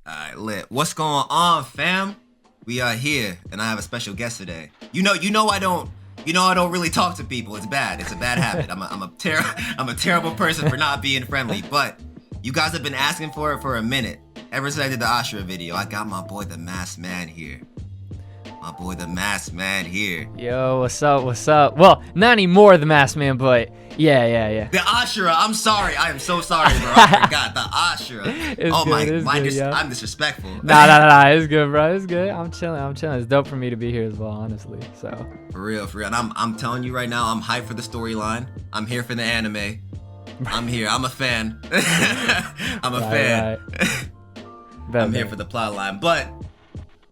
Alright, lit. What's going on, fam? We are here, and I have a special guest today. You know I don't really talk to people. It's bad. It's a bad habit. I'm a terrible person for not being friendly. But you guys have been asking for it for a minute. Ever since I did the Asura video, I got my boy the Masked Man here. Yo, what's up? What's up? Well, not anymore, the Masked Man, but yeah. The Asura. I'm sorry. I am so sorry, bro. I forgot the Asura. I'm disrespectful. Nah. It's good, bro. It's good. I'm chilling. It's dope for me to be here as well, honestly. So for real. And I'm telling you right now, I'm hyped for the storyline. I'm here for the anime. I'm here. I'm a fan. I'm a fan. I'm here for the plot line, but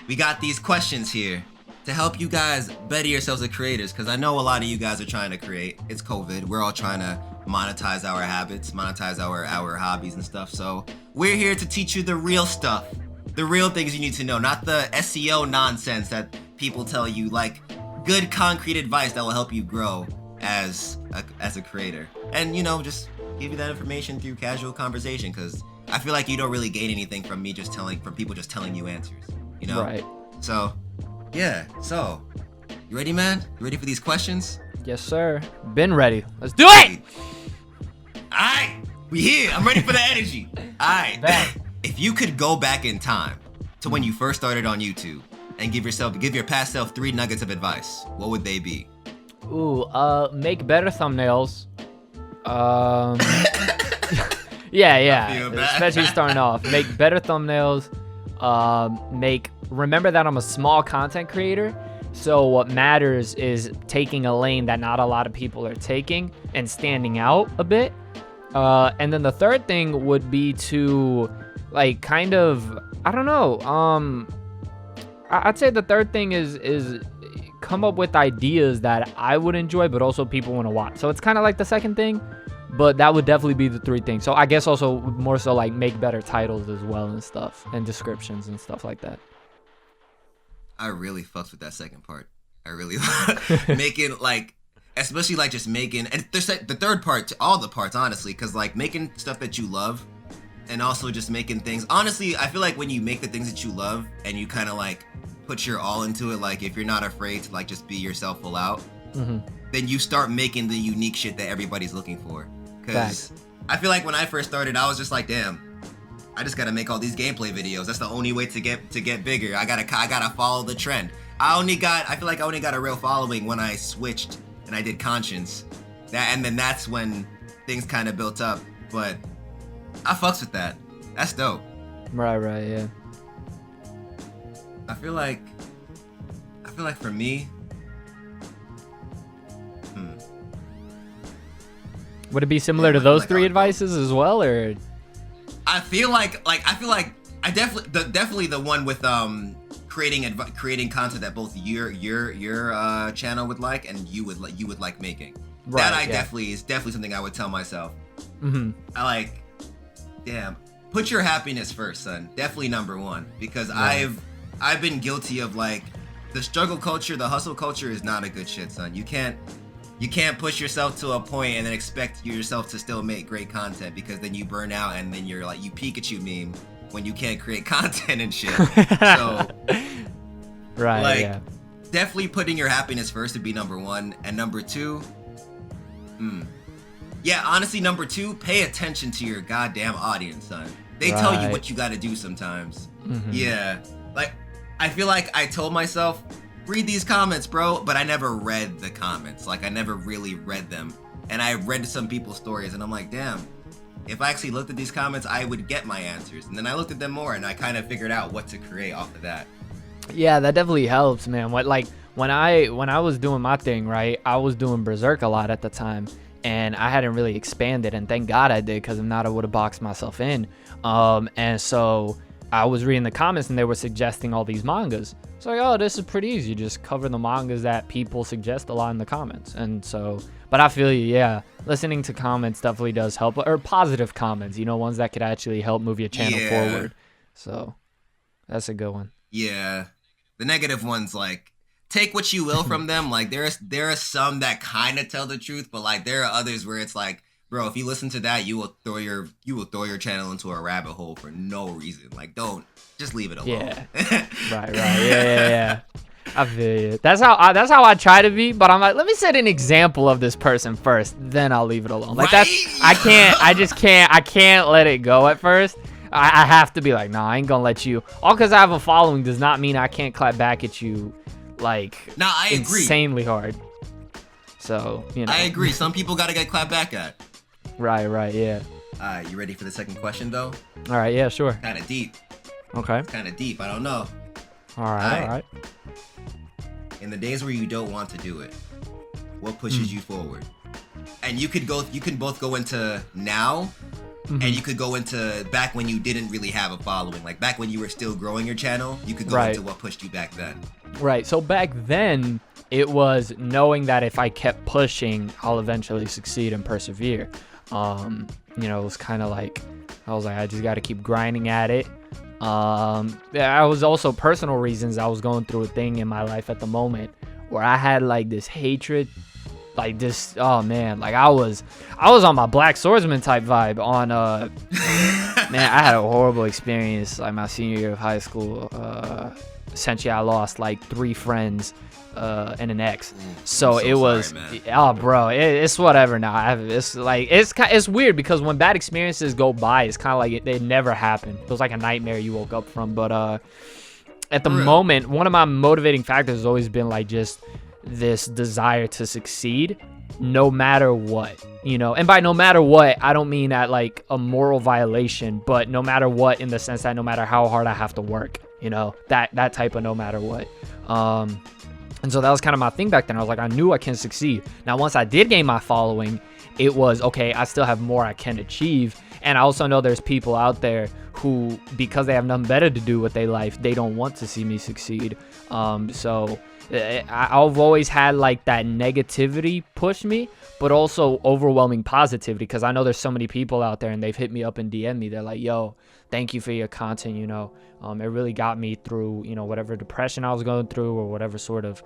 we got these questions here to help you guys better yourselves as creators, because I know a lot of you guys are trying to create. It's COVID. We're all trying to monetize our habits, monetize our hobbies and stuff. So we're here to teach you the real stuff, the real things you need to know, not the SEO nonsense that people tell you, like good concrete advice that will help you grow as a creator. And just give you that information through casual conversation, because I feel like you don't really gain anything from people just telling you answers. Right. So, yeah. So, you ready, man? You ready for these questions? Yes, sir. Been ready. Let's do it! Alright. We here. I'm ready for the energy. Alright. If you could go back in time to when you first started on YouTube and give your past self 3 nuggets of advice, what would they be? Ooh, make better thumbnails. Yeah. Especially starting off. Make better thumbnails. Remember that I'm a small content creator, so what matters is taking a lane that not a lot of people are taking and standing out a bit. And then the third thing would be to I'd say the third thing is come up with ideas that I would enjoy but also people want to watch. So it's kind of like the second thing, but that would definitely be the 3 things. So I guess also more so like make better titles as well and stuff, and descriptions and stuff like that. I really fucked with that second part. I really making especially just making, and the third part to all the parts, honestly, because making stuff that you love and also just making things. Honestly, I feel like when you make the things that you love and you kind of put your all into it, if you're not afraid to just be yourself full out, then you start making the unique shit that everybody's looking for. Because I feel like when I first started, I was just like, damn, I just gotta make all these gameplay videos. That's the only way to get bigger. I gotta follow the trend. I feel like I only got a real following when I switched and I did Conscience. And then that's when things kind of built up. But I fucks with that. That's dope. Right, yeah. I feel like for me, would it be similar to those 3 advices as well, or? I feel like I definitely the one with creating content that both your channel would like and you would like making. Right, that is definitely something I would tell myself. I damn, put your happiness first, son. Definitely number 1, because I've been guilty of the struggle culture, the hustle culture is not a good shit, son. You can't push yourself to a point and then expect yourself to still make great content, because then you burn out and then you're you Pikachu meme when you can't create content and shit. So, right, definitely putting your happiness first would be number 1, and number 2, honestly, number 2, pay attention to your goddamn audience, son. They tell you what you got to do sometimes. Yeah, I feel like I told myself, read these comments, bro, but I never read the comments. I never really read them. And I read some people's stories and I'm like, damn, if I actually looked at these comments, I would get my answers. And then I looked at them more and I kind of figured out what to create off of that. Yeah, that definitely helps, man. When I was doing my thing, right, I was doing Berserk a lot at the time, and I hadn't really expanded, and thank God I did, because if not, I would have boxed myself in. And so I was reading the comments and they were suggesting all these mangas. So oh, this is pretty easy. Just cover the mangas that people suggest a lot in the comments. And so, but I feel you, yeah. Listening to comments definitely does help, or positive comments, ones that could actually help move your channel forward. So that's a good one. Yeah. The negative ones, take what you will from them. There are some that kind of tell the truth, but there are others where it's bro, if you listen to that, you will throw your channel into a rabbit hole for no reason. Like, don't, just leave it alone. Yeah. Right. Yeah. I feel you. That's how I try to be, but I'm like, let me set an example of this person first, then I'll leave it alone. Like I can't let it go at first. I have to be like, nah, I ain't gonna let you. All because I have a following does not mean I can't clap back at you, like, I agree. Insanely hard. So, you know. I agree. Some people gotta get clapped back at. Right, yeah. You ready for the second question, though? All right, yeah, sure. Kind of deep. Okay. Kind of deep. I don't know. All right. In the days where you don't want to do it, what pushes you forward? And you can both go into now, and you could go into back when you didn't really have a following, like back when you were still growing your channel. You could go into what pushed you back then. Right. So back then, it was knowing that if I kept pushing, I'll eventually succeed and persevere. It was kind of like, I was like, I just got to keep grinding at it. I was also personal reasons. I was going through a thing in my life at the moment where I had like this hatred, like this, oh man, like I was on my Black Swordsman type vibe on, man, I had a horrible experience like my senior year of high school. Essentially I lost like 3 friends and an ex. So it was, bro, it's whatever now. It's weird because when bad experiences go by, it's kind of like they never happened. It was like a nightmare you woke up from. But at the moment, one of my motivating factors has always been like just this desire to succeed no matter what, and by no matter what, I don't mean at like a moral violation, but no matter what, in the sense that no matter how hard I have to work, that type of no matter what. And so that was kind of my thing back then. I was like, I knew I can succeed. Now, once I did gain my following, it was, okay, I still have more I can achieve. And I also know there's people out there who, because they have nothing better to do with their life, they don't want to see me succeed. So I've always had like that negativity push me, but also overwhelming positivity, because I know there's so many people out there and they've hit me up and DM me. They're like, yo, thank you for your content. It really got me through, whatever depression I was going through or whatever sort of,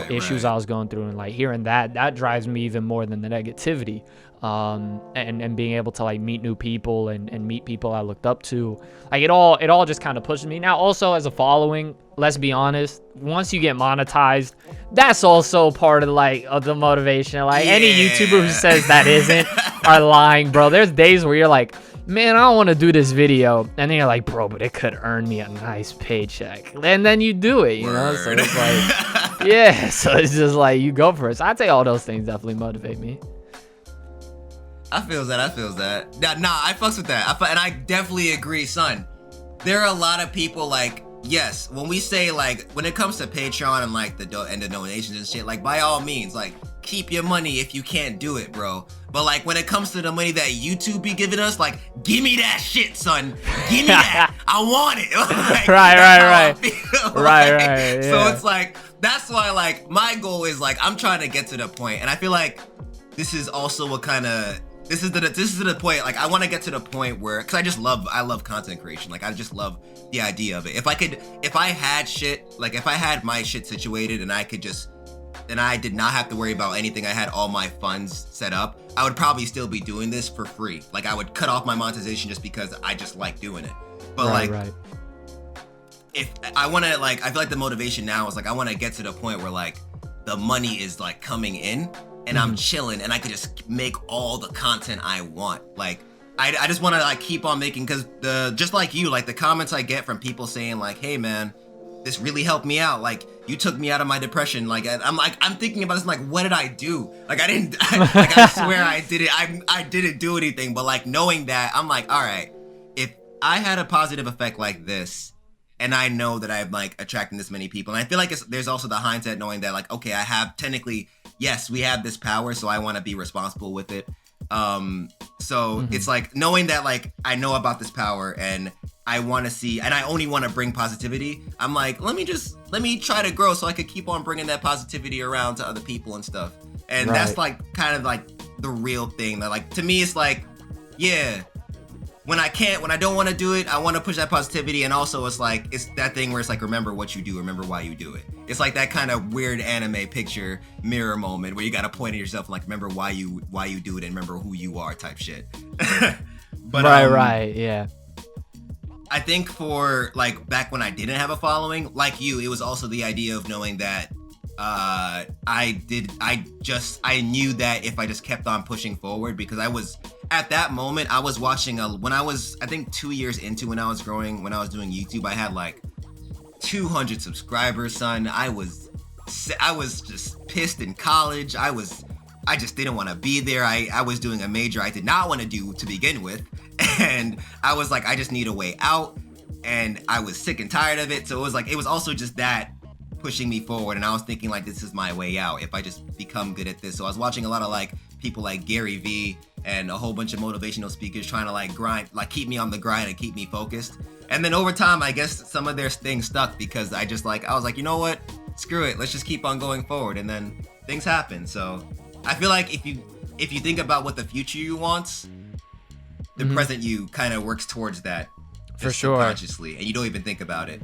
issues I was going through. And like hearing that drives me even more than the negativity. And being able to like meet new people and meet people I looked up to, like it all just kind of pushes me. Now, also as a following, let's be honest, once you get monetized, that's also part of the motivation. Like any YouTuber who says that isn't are lying, bro. There's days where you're like, man, I don't want to do this video, and then you're like, bro, but it could earn me a nice paycheck, and then you do it, so it's like, yeah, so it's just like you go for it. So I'd say all those things definitely motivate me. I feels that. Nah, I fucks with that. And I definitely agree, son. There are a lot of people like, yes, when we say like, when it comes to Patreon and like the donations and shit, like by all means, like keep your money if you can't do it, bro. But like when it comes to the money that YouTube be giving us, like give me that shit, son. Give me that. I want it. Like, right. Yeah. So it's like, that's why like my goal is like, I'm trying to get to the point, and I feel like this is also what kind of, this is the point, like I want to get to the point where, because I love content creation. Like I just love the idea of it. If I had my shit situated and I did not have to worry about anything, I had all my funds set up, I would probably still be doing this for free. Like I would cut off my monetization just because I just like doing it. But if I want to, like, I feel like the motivation now is like, I want to get to the point where like the money is like coming in and I'm chilling and I could just make all the content I want. Like I just want to like keep on making, because just like you, like the comments I get from people saying like, hey man, this really helped me out. Like you took me out of my depression. Like I'm thinking about this. Like, what did I do? Like I swear I did it. I didn't do anything. But like knowing that, I'm like, all right, if I had a positive effect like this, and I know that I'm like attracting this many people, and I feel like there's also the hindsight knowing that like, okay, I have technically, yes, we have this power, so I want to be responsible with it. So it's like knowing that like I know about this power and I want to see, and I only want to bring positivity. I'm like, let me try to grow so I could keep on bringing that positivity around to other people and stuff. And that's like kind of like the real thing that like, to me, it's like, yeah, when I don't want to do it, I want to push that positivity. And also it's like, it's that thing where it's like, remember what you do, remember why you do it. It's like that kind of weird anime picture mirror moment where you got to point at yourself and like, remember why you do it and remember who you are type shit. But right, yeah. I think for like back when I didn't have a following, like you, it was also the idea of knowing that I knew that if I just kept on pushing forward, because I was at that moment, I was watching when I was, I think 2 years into when I was doing YouTube, I had like 200 subscribers, son. I was just pissed in college. I just didn't want to be there. I was doing a major I did not want to do to begin with. And I was like, I just need a way out. And I was sick and tired of it. So it was also just that pushing me forward. And I was thinking like, this is my way out if I just become good at this. So I was watching a lot of like people like Gary Vee and a whole bunch of motivational speakers trying to like grind, like keep me on the grind and keep me focused. And then over time, I guess some of their things stuck because I was like, you know what? Screw it. Let's just keep on going forward. And then things happen. So I feel like if you think about what the future you wants, the present you kind of works towards that. For sure. Subconsciously, and you don't even think about it.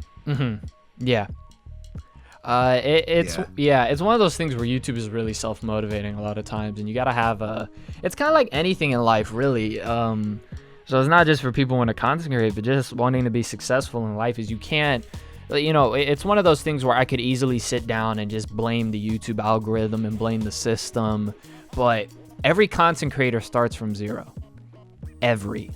Yeah. It's one of those things where YouTube is really self-motivating a lot of times, and you gotta have it's kind of like anything in life, really. So it's not just for people who want to content create, but just wanting to be successful in life. Is you can't, it's one of those things where I could easily sit down and just blame the YouTube algorithm and blame the system, but every content creator starts from zero. Every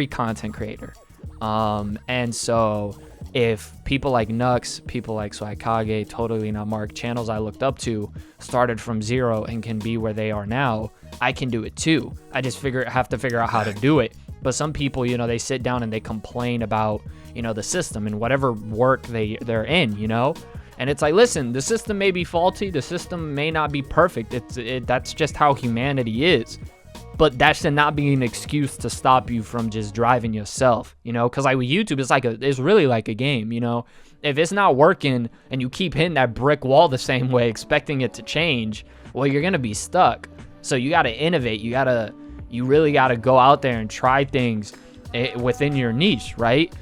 content creator. And so if people like Nux, people like Suikage, Totally Not Mark, channels I looked up to started from zero and can be where they are now, I can do it too. I just have to figure out how to do it. But some people, they sit down and they complain about, the system and whatever work they're in, And it's like, listen, the system may be faulty. The system may not be perfect. That's just how humanity is. But that should not be an excuse to stop you from just driving yourself, because like with YouTube, it's really like a game, If it's not working and you keep hitting that brick wall the same way, expecting it to change, well, you're going to be stuck. So you got to innovate. You really got to go out there and try things within your niche, right?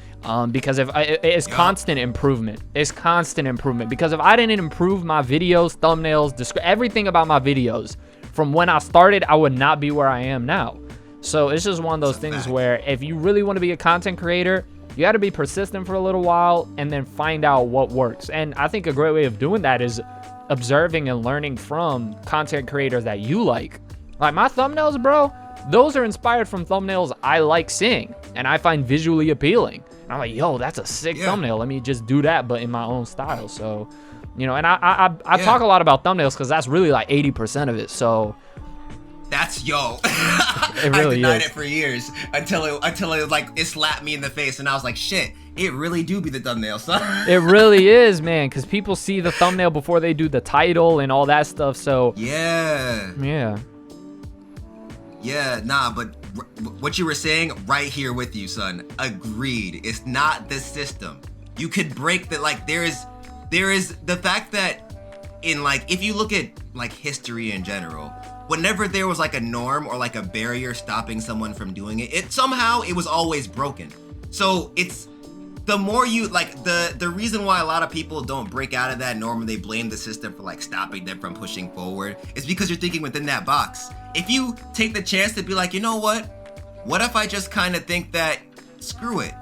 Because it's constant improvement. It's constant improvement. Because if I didn't improve my videos, thumbnails, everything about my videos, from when I started, I would not be where I am now. So it's just one of those things where if you really want to be a content creator, you got to be persistent for a little while and then find out what works. And I think a great way of doing that is observing and learning from content creators that you like. Like my thumbnails, bro, those are inspired from thumbnails I like seeing and I find visually appealing. And I'm like, yo, that's a sick thumbnail. Let me just do that, but in my own style. So, and I talk a lot about thumbnails because that's really like 80% of it. So that's it really I denied it for years until it like it slapped me in the face and I was like, shit, it really do be the thumbnail, son. It really is, man, because people see the thumbnail before they do the title and all that stuff. So yeah, nah, but what you were saying, right here with you, son. Agreed. It's not the system. You could break the there is the fact that in like if you look at like history in general, whenever there was like a norm or like a barrier stopping someone from doing it, it was always broken. So it's the more you like the reason why a lot of people don't break out of that norm and they blame the system for like stopping them from pushing forward is because you're thinking within that box. If you take the chance to be like, you know what if I just kind of think that screw it,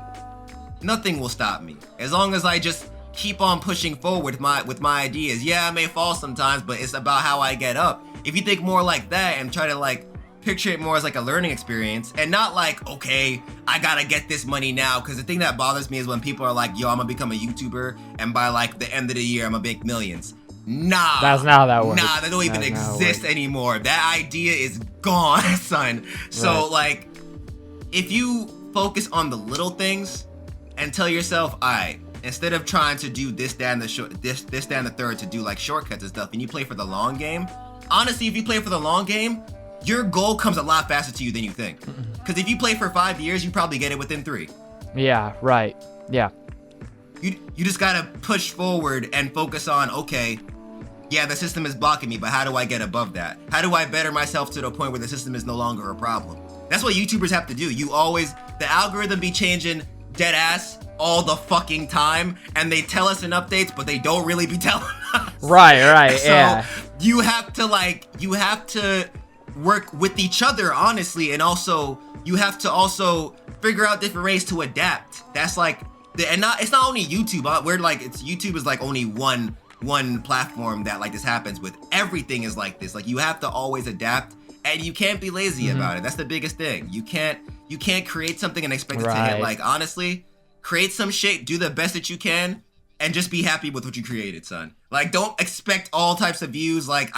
nothing will stop me as long as I just keep on pushing forward with my ideas. Yeah, I may fall sometimes, but it's about how I get up. If you think more like that and try to like picture it more as like a learning experience and not like, okay, I gotta get this money now, because the thing that bothers me is when people are like, yo, I'm gonna become a YouTuber and by like the end of the year I'm gonna make millions. Nah, that's not how that works. Nah, that don't even exist anymore. That idea is gone, son. So like, if you focus on the little things and tell yourself, all right, instead of trying to do this, that, and the third to do like shortcuts and stuff, and you play for the long game, honestly, if you play for the long game, your goal comes a lot faster to you than you think. Because if you play for 5 years, you probably get it within 3. Yeah, right. Yeah. You just gotta push forward and focus on, okay, yeah, the system is blocking me, but how do I get above that? How do I better myself to the point where the system is no longer a problem? That's what YouTubers have to do. You always, the algorithm be changing dead ass all the fucking time, and they tell us in updates, but they don't really be telling us. Right, So yeah. you have to work with each other, honestly, and also you have to also figure out different ways to adapt. That's like, it's not only YouTube. We're like, YouTube is like only one platform that like this happens with. Everything is like this. Like, you have to always adapt, and you can't be lazy about it. That's the biggest thing. You can't create something and expect it to hit. Like, honestly, create some shit, do the best that you can, and just be happy with what you created, son. Like, don't expect all types of views. Like,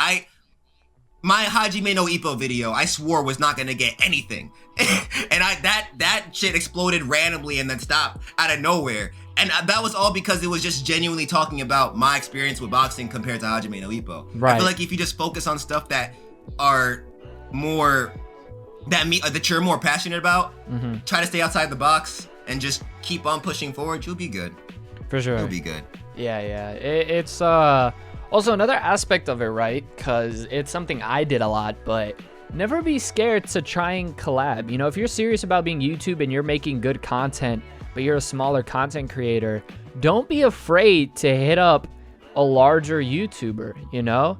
my Hajime no Ippo video, I swore was not gonna get anything. And that shit exploded randomly and then stopped out of nowhere. And that was all because it was just genuinely talking about my experience with boxing compared to Hajime no Ippo. Right. I feel like if you just focus on stuff that are more, that you're more passionate about, try to stay outside the box and just keep on pushing forward, you'll be good. For sure. You'll be good. Yeah. It's also another aspect of it, right? Because it's something I did a lot, but never be scared to try and collab. You know, if you're serious about being YouTube and you're making good content, but you're a smaller content creator, don't be afraid to hit up a larger YouTuber, you know?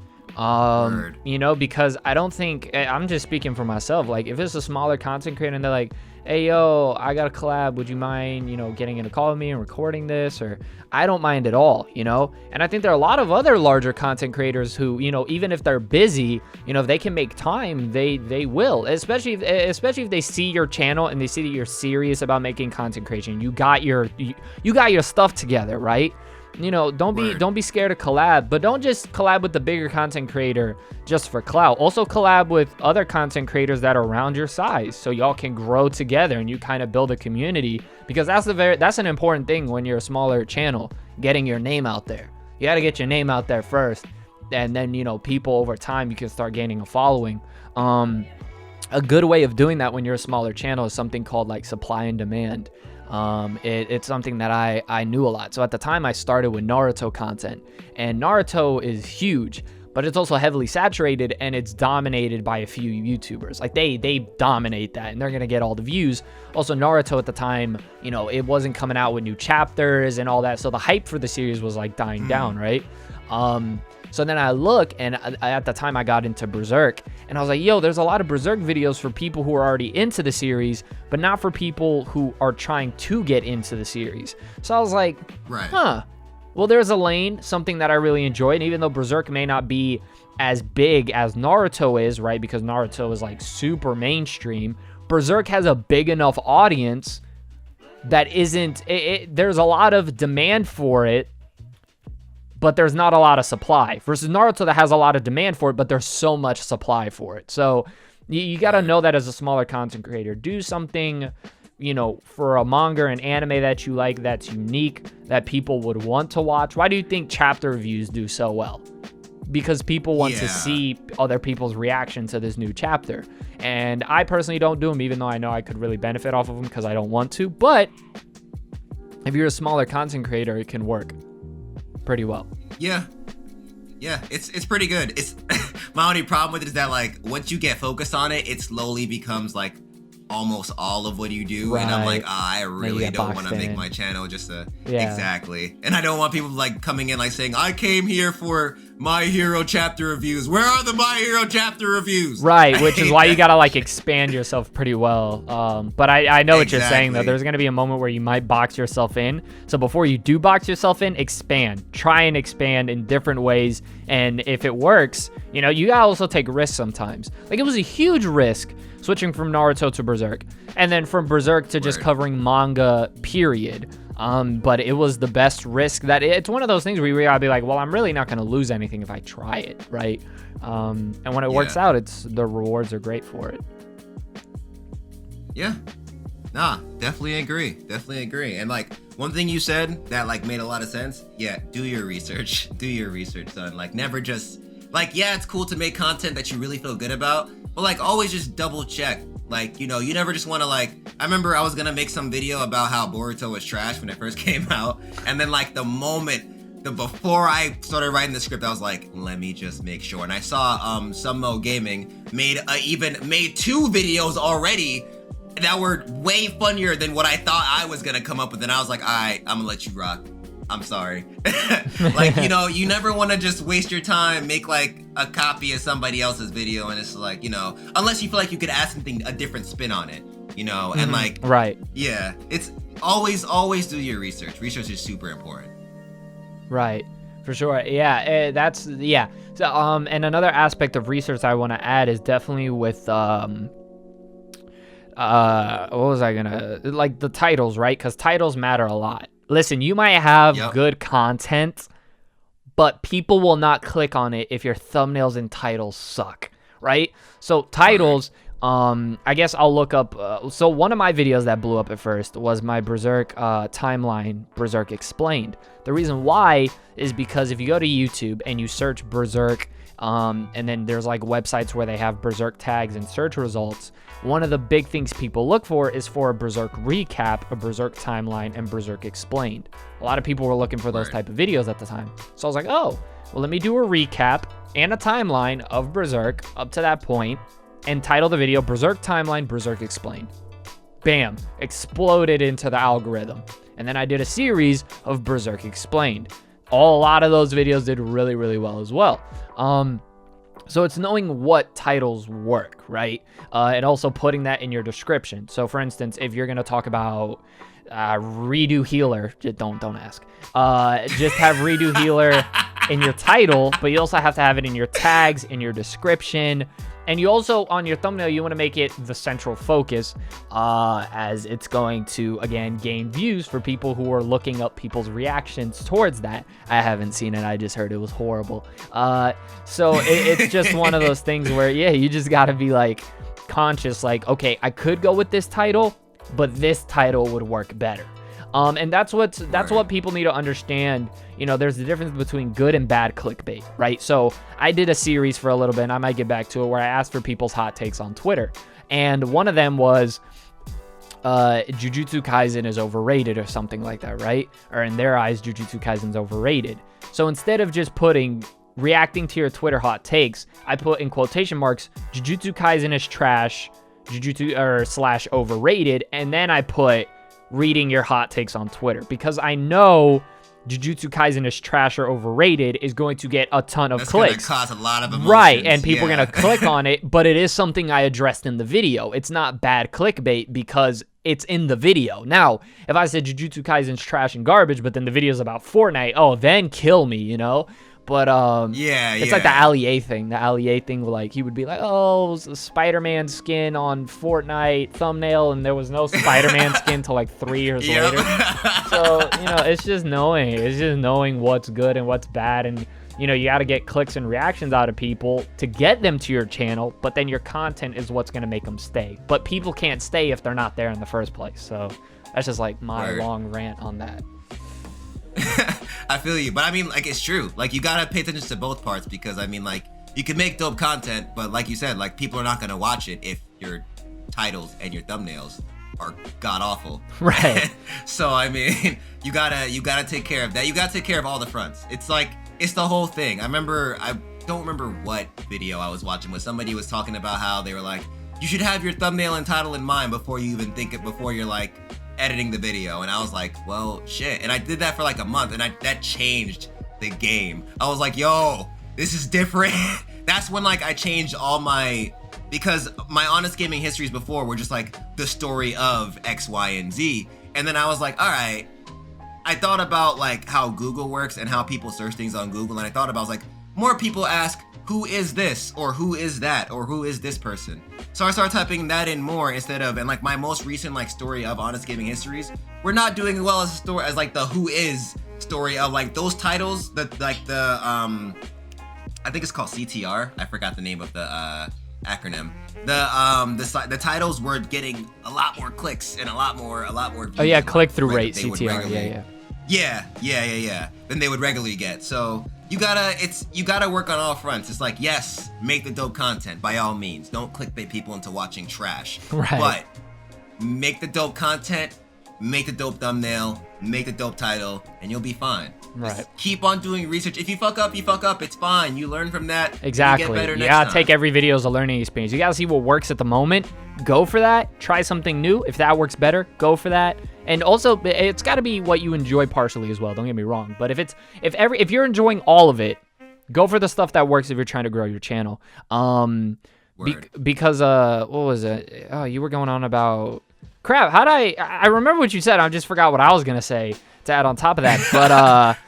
You know, because I don't think, I'm just speaking for myself, like if it's a smaller content creator and they're like, hey, yo, I got a collab, would you mind, you know, getting in a call with me and recording this? Or I don't mind at all, you know? And I think there are a lot of other larger content creators who, you know, even if they're busy, you know, if they can make time, they will, especially if they see your channel and they see that you're serious about making content creation. You got your stuff together, right? You know, don't be scared to collab, but don't just collab with the bigger content creator just for clout. Also collab with other content creators that are around your size, so y'all can grow together and you kind of build a community, because that's an important thing when you're a smaller channel, getting your name out there. You got to get your name out there first, and then, you know, people over time, you can start gaining a following. A good way of doing that when you're a smaller channel is something called like supply and demand. It's something that I knew a lot. So at the time I started with Naruto content, and Naruto is huge, but it's also heavily saturated and it's dominated by a few YouTubers. Like they dominate that and they're going to get all the views. Also Naruto at the time, you know, it wasn't coming out with new chapters and all that. So the hype for the series was like dying down, right? So then I look, and at the time I got into Berserk, and I was like, yo, there's a lot of Berserk videos for people who are already into the series, but not for people who are trying to get into the series. So I was like, well, there's a lane, something that I really enjoy. And even though Berserk may not be as big as Naruto is, right? Because Naruto is like super mainstream, Berserk has a big enough audience that there's a lot of demand for it, but there's not a lot of supply, versus Naruto that has a lot of demand for it, but there's so much supply for it. So you got to know that as a smaller content creator. Do something, you know, for a manga and anime that you like, that's unique, that people would want to watch. Why do you think chapter reviews do so well? Because people want to see other people's reaction to this new chapter. And I personally don't do them, even though I know I could really benefit off of them because I don't want to. But if you're a smaller content creator, it can work pretty well. Yeah, it's pretty good. It's my only problem with it is that, like, once you get focused on it, it slowly becomes like almost all of what you do, right. And I'm like, I really don't want to make my channel just exactly. And I don't want people like coming in like saying, I came here for My Hero chapter reviews. Where are the My Hero chapter reviews? Right, which is why you gotta like expand yourself pretty well. But I know what you're saying though. There's gonna be a moment where you might box yourself in. So before you do box yourself in, expand. Try and expand in different ways. And if it works, you know, you gotta also take risks sometimes. Like, it was a huge risk switching from Naruto to Berserk, and then from Berserk to just covering manga, period. But it was the best risk. That it's one of those things where you gotta be like, well, I'm really not gonna lose anything if I try it, right? And when it works out, the rewards are great for it. Yeah, nah, definitely agree. And like, one thing you said that like made a lot of sense. Yeah, do your research, son. Like, never just like, yeah, it's cool to make content that you really feel good about, but like, always just double check. Like, you know, you never just want to like, I remember I was going to make some video about how Boruto was trash when it first came out. And then like before I started writing the script, I was like, let me just make sure. And I saw Summo Gaming made 2 videos already that were way funnier than what I thought I was gonna come up with, and I was like, all right, I'm gonna let you rock. I'm sorry. Like, you know, you never want to just waste your time, make like a copy of somebody else's video, and it's like, you know, unless you feel like you could add something, a different spin on it, you know, and like, right. Yeah, it's always do your research. Research is super important. Right, for sure. Yeah, yeah. So, and another aspect of research I want to add is definitely with, what was I gonna, like the titles, right? Because titles matter a lot. Listen, you might have good content, but people will not click on it if your thumbnails and titles suck, right? So titles, I guess I'll look up. So one of my videos that blew up at first was my Berserk timeline, Berserk Explained. The reason why is because if you go to YouTube and you search Berserk, and then there's like websites where they have Berserk tags and search results, one of the big things people look for is for a Berserk recap, a Berserk timeline, and Berserk Explained. A lot of people were looking for those type of videos at the time. So I was like, oh, well, let me do a recap and a timeline of Berserk up to that point and title the video Berserk Timeline, Berserk Explained. Bam, exploded into the algorithm. And then I did a series of Berserk Explained. A lot of those videos did really, really well as well. So it's knowing what titles work, right? And also putting that in your description. So for instance, if you're going to talk about Redo Healer, just don't ask. Just have Redo Healer in your title, but you also have to have it in your tags, in your description. And you also, on your thumbnail, you want to make it the central focus, as it's going to, again, gain views for people who are looking up people's reactions towards that. I haven't seen it. I just heard it was horrible. So it's just one of those things where, yeah, you just got to be, like, conscious, like, okay, I could go with this title, but this title would work better. And that's what people need to understand. You know, there's a difference between good and bad clickbait, right? So I did a series for a little bit, and I might get back to it, where I asked for people's hot takes on Twitter. And one of them was Jujutsu Kaisen is overrated or something like that, right? Or in their eyes, Jujutsu Kaisen's overrated. So instead of just reacting to your Twitter hot takes, I put in quotation marks, Jujutsu Kaisen is trash, / overrated, and then I put reading your hot takes on Twitter, because I know Jujutsu Kaisen is trash or overrated is going to get a ton of clicks. That's going to cause a lot of emotions. Right, and people are going to click on it, but it is something I addressed in the video. It's not bad clickbait because it's in the video. Now, if I said Jujutsu Kaisen's trash and garbage, but then the video's about Fortnite, oh, then kill me, you know? But it's like the Allier thing. The Allier thing, like, he would be like, oh, Spider-Man skin on Fortnite thumbnail, and there was no Spider-Man skin till like 3 years later. So, you know, it's just knowing what's good and what's bad, and you know, you got to get clicks and reactions out of people to get them to your channel, but then your content is what's going to make them stay. But people can't stay if they're not there in the first place. So that's just like my long rant on that. I feel you, but I mean, like, it's true. Like, you gotta pay attention to both parts, because I mean, like, you can make dope content, but like you said, like, people are not gonna watch it if your titles and your thumbnails are god awful. Right. So I mean, you gotta take care of that. You gotta take care of all the fronts. It's like, it's the whole thing. I don't remember what video I was watching, but somebody was talking about how they were like, you should have your thumbnail and title in mind before you even think it, before you're like editing the video. And I was like, well, shit. And I did that for like a month, and that changed the game. I was like, yo, this is different. That's when like I changed all because my honest gaming histories before were just like the story of X, Y, and Z. And then I was like, all right, I thought about like how Google works and how people search things on Google. And I was like, more people ask, who is this, or who is that, or who is this person? So I started typing that in more instead of, and like my most recent like story of honest gaming histories, we're not doing well as a story as like the who is story of like those titles that like the I think it's called CTR. I forgot the name of the acronym. The titles were getting a lot more clicks and a lot more views. Oh yeah, click through rate, CTR. Yeah. Than they would regularly get. So you gotta work on all fronts. It's like, yes, make the dope content by all means. Don't clickbait people into watching trash. Right. But make the dope content make the dope thumbnail, make the dope title, and you'll be fine. Right. Just keep on doing research. If you fuck up, you fuck up. It's fine. You learn from that. Exactly. You get better You next gotta time. take every video as a learning experience. You gotta see what works at the moment. Go for that. Try something new. If that works better, go for that. And also, it's got to be what you enjoy partially as well. Don't get me wrong. But if you're enjoying all of it, go for the stuff that works if you're trying to grow your channel. Because what was it? Oh, you were going on about crap. I remember what you said. I just forgot what I was gonna say to add on top of that.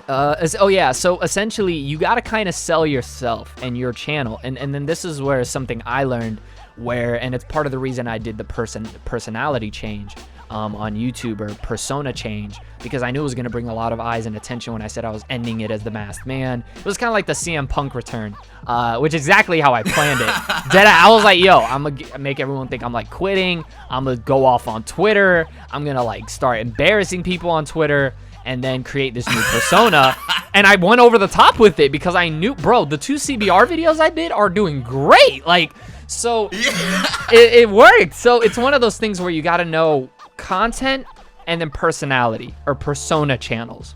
But so essentially you got to kind of sell yourself and your channel, and then this is where something I learned, and it's part of the reason I did the personality change on YouTube, or persona change, because I knew it was going to bring a lot of eyes and attention when I said I was ending it as the Masked Man. It was kind of like the CM Punk return, which is exactly how I planned it. I was like, yo, I'm going to make everyone think I'm like quitting. I'm going to go off on Twitter. I'm going to like start embarrassing people on Twitter and then create this new persona. And I went over the top with it because I knew, bro, the 2 CBR videos I did are doing great. Like, so it worked. So it's one of those things where you got to know content and then personality, or persona channels.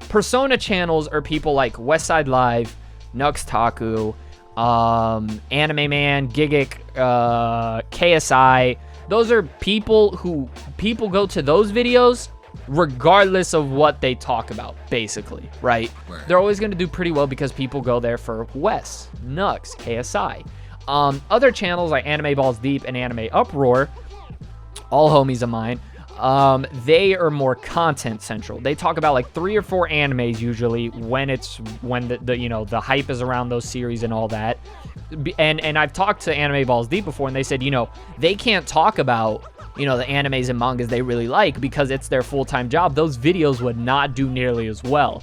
Persona channels are people like Westside Live, Nux Taku, Anime Man, Gigic, KSI. Those are people go to those videos regardless of what they talk about, basically, right? Word. They're always going to do pretty well because people go there for Wes, Nux, KSI. Other channels like Anime Balls Deep and Anime Uproar, all homies of mine, they are more content central. They talk about like 3 or 4 animes usually when the hype is around those series and all that. And I've talked to Anime Balls Deep before, and they said, they can't talk about, the animes and mangas they really like because it's their full-time job. Those videos would not do nearly as well,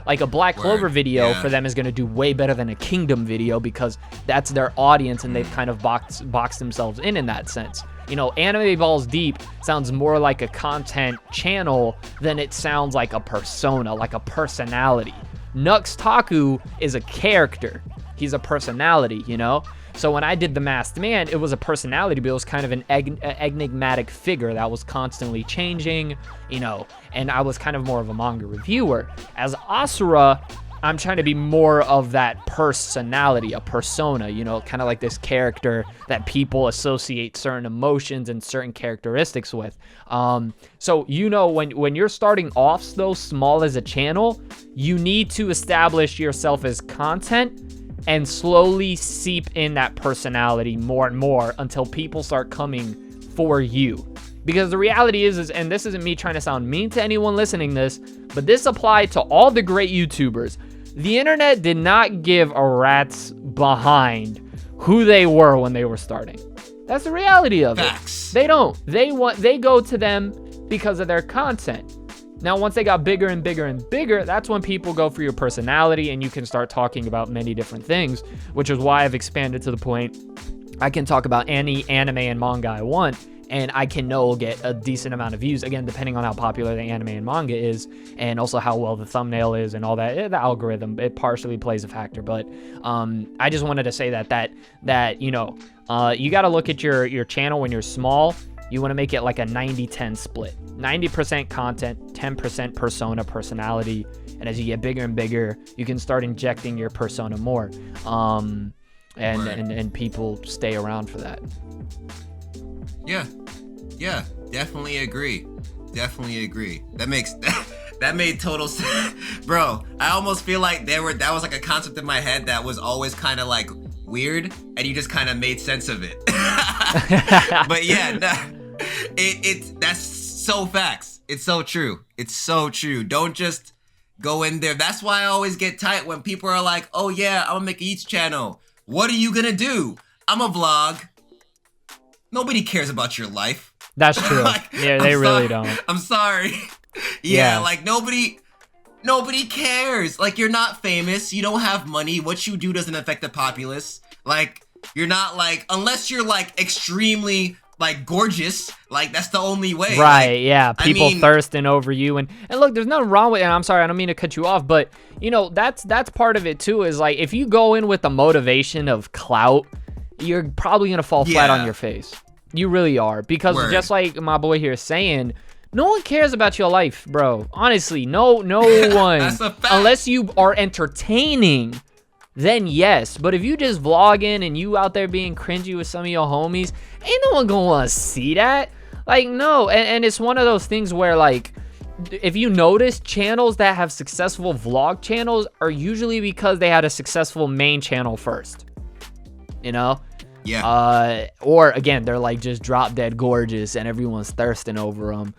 Like a Black Clover video for them is going to do way better than a Kingdom video because that's their audience, and they've kind of boxed themselves in that sense. Anime Balls Deep sounds more like a content channel than it sounds like a persona, like a personality. Nux Taku is a character. He's a personality, So when I did The Masked Man, it was a personality, but it was kind of an enigmatic figure that was constantly changing, and I was kind of more of a manga reviewer. As Asura, I'm trying to be more of that personality, a persona, kind of like this character that people associate certain emotions and certain characteristics with. So, when you're starting off though small as a channel, you need to establish yourself as content and slowly seep in that personality more and more until people start coming for you. Because the reality is, and this isn't me trying to sound mean to anyone listening this, but this applied to all the great YouTubers. The internet did not give a rat's behind who they were when they were starting. That's the reality of Facts. it. They don't. They go to them because of their content. Now, once they got bigger and bigger and bigger, that's when people go for your personality, and you can start talking about many different things, which is why I've expanded to the point I can talk about any anime and manga I want, and I can get a decent amount of views, again, depending on how popular the anime and manga is, and also how well the thumbnail is and all that. The algorithm, it partially plays a factor, but I just wanted to say that you got to look at your channel when you're small. You want to make it like a 90-10 split. 90% content, 10% persona, personality, and as you get bigger and bigger, you can start injecting your persona more, and people stay around for that. Yeah, definitely agree. That made total sense. Bro, I almost feel like that was like a concept in my head that was always kind of like weird, and you just kind of made sense of it. But yeah, that's so facts. It's so true. Don't just go in there. That's why I always get tight when people are like, oh yeah, I'm gonna make a YouTube channel. What are you gonna do? I'm a vlog. Nobody cares about your life. That's true. They really don't. I'm sorry. Yeah, like nobody cares. Like, you're not famous. You don't have money. What you do doesn't affect the populace. Like, you're not like, unless you're like extremely like gorgeous, like that's the only way. Right, like, yeah. People thirsting over you, and look, there's nothing wrong with it. And I'm sorry, I don't mean to cut you off, but that's part of it too, is like if you go in with the motivation of clout, you're probably gonna fall flat on your face. You really are. Because Word. just like my boy here is saying, no one cares about your life, bro. Honestly, no one. That's a fact. Unless you are entertaining, then yes. But if you just vlogging and you out there being cringy with some of your homies, ain't no one gonna want to see that. Like, no. And it's one of those things where, like, if you notice, channels that have successful vlog channels are usually because they had a successful main channel first. You know? Yeah. Or again, they're like just drop dead gorgeous and everyone's thirsting over them.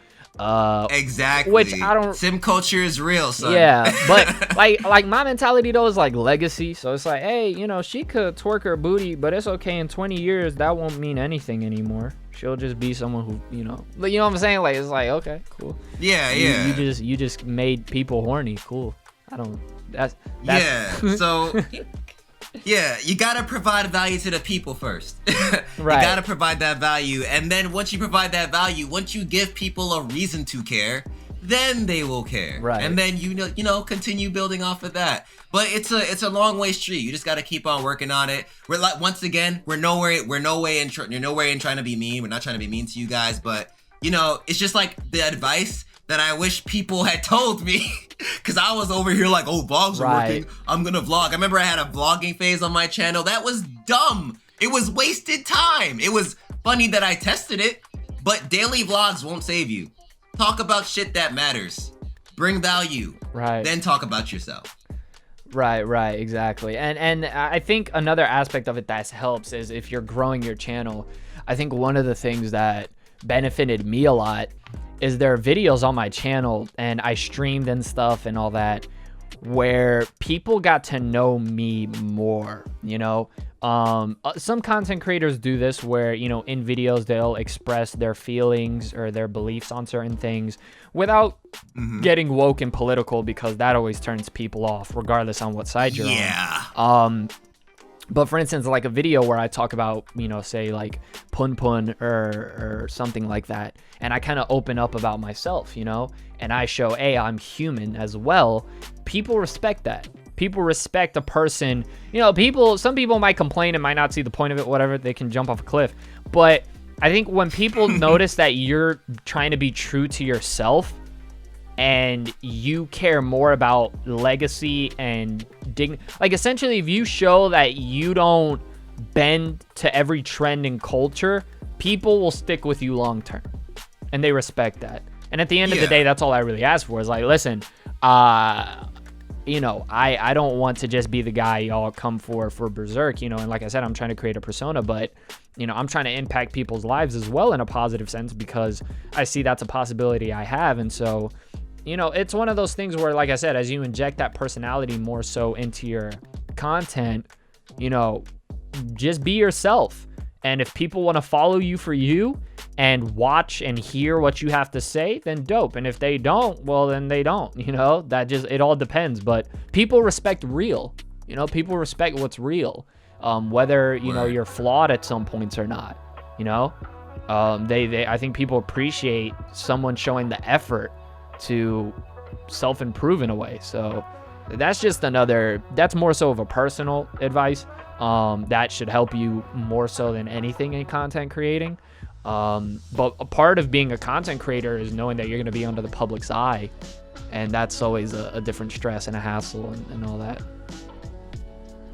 Exactly. Which I don't. Sim culture is real, son. Yeah, but like my mentality though is like legacy. So it's like, hey, you know, she could twerk her booty, but it's okay. In 20 years, that won't mean anything anymore. She'll just be someone who, you know what I'm saying? Like, it's like, okay, cool. Yeah. You just made people horny. Cool. I don't. That's yeah. So. Yeah, you gotta provide value to the people first. Right. You gotta provide that value, and then once you provide that value, once you give people a reason to care, then they will care. Right. And then you know continue building off of that. But it's a long way street. You just gotta keep on working on it. We're like, once again, you're nowhere in trying to be mean. We're not trying to be mean to you guys, but you know, it's just like the advice that I wish people had told me, because I was over here like, oh, vlogs are working, I'm gonna vlog. I remember I had a vlogging phase on my channel. That was dumb. It was wasted time. It was funny that I tested it, but daily vlogs won't save you. Talk about shit that matters. Bring value. Right. Then talk about yourself. Right, exactly. And I think another aspect of it that helps is if you're growing your channel. I think one of the things that benefited me a lot is there are videos on my channel, and I streamed and stuff and all that, where people got to know me more, you know? Some content creators do this where, you know, in videos, they'll express their feelings or their beliefs on certain things without getting woke and political, because that always turns people off, regardless on what side you're on. But for instance, like a video where I talk about, you know, say like pun or something like that, and I kind of open up about myself, you know, and I show, hey, I'm human as well. People respect that. People respect a person, you know, some people might complain and might not see the point of it, whatever, they can jump off a cliff. But I think when people notice that you're trying to be true to yourself and you care more about legacy and like essentially if you show that you don't bend to every trend in culture, people will stick with you long term, and they respect that. And at the end of the day, that's all I really ask for is like, listen, you know, I don't want to just be the guy y'all come for Berserk, you know, and like I said, I'm trying to create a persona, but you know, I'm trying to impact people's lives as well in a positive sense, because I see that's a possibility I have. And so, you know, it's one of those things where, like I said, as you inject that personality more so into your content, you know, just be yourself. And if people want to follow you for you and watch and hear what you have to say, then dope. And if they don't, well, then they don't, you know, it all depends. But people respect real, you know, people respect what's real, whether, you know, you're flawed at some points or not, you know, I think people appreciate someone showing the effort to self-improve in a way. So that's just that's more so of a personal advice that should help you more so than anything in content creating. But a part of being a content creator is knowing that you're going to be under the public's eye, and that's always a different stress and a hassle and all that.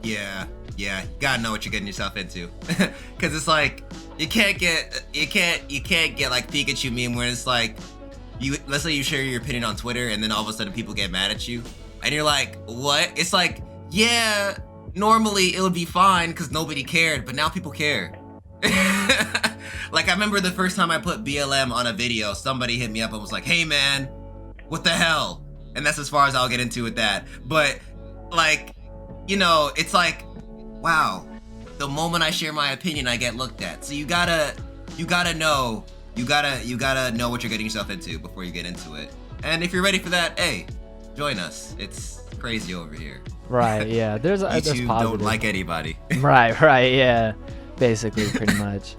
Yeah, you gotta know what you're getting yourself into, because it's like you can't get like Pikachu meme where it's like, let's say you share your opinion on Twitter and then all of a sudden people get mad at you and you're like, what? It's like, yeah, normally it would be fine because nobody cared, but now people care. Like I remember the first time I put BLM on a video, somebody hit me up and was like, hey man, what the hell? And that's as far as I'll get into with that. But like, you know, it's like, wow, the moment I share my opinion, I get looked at. So you gotta know what you're getting yourself into before you get into it. And if you're ready for that, hey, join us. It's crazy over here. Right, yeah. There's YouTube positive. Don't like anybody. Right, yeah. Basically, pretty much.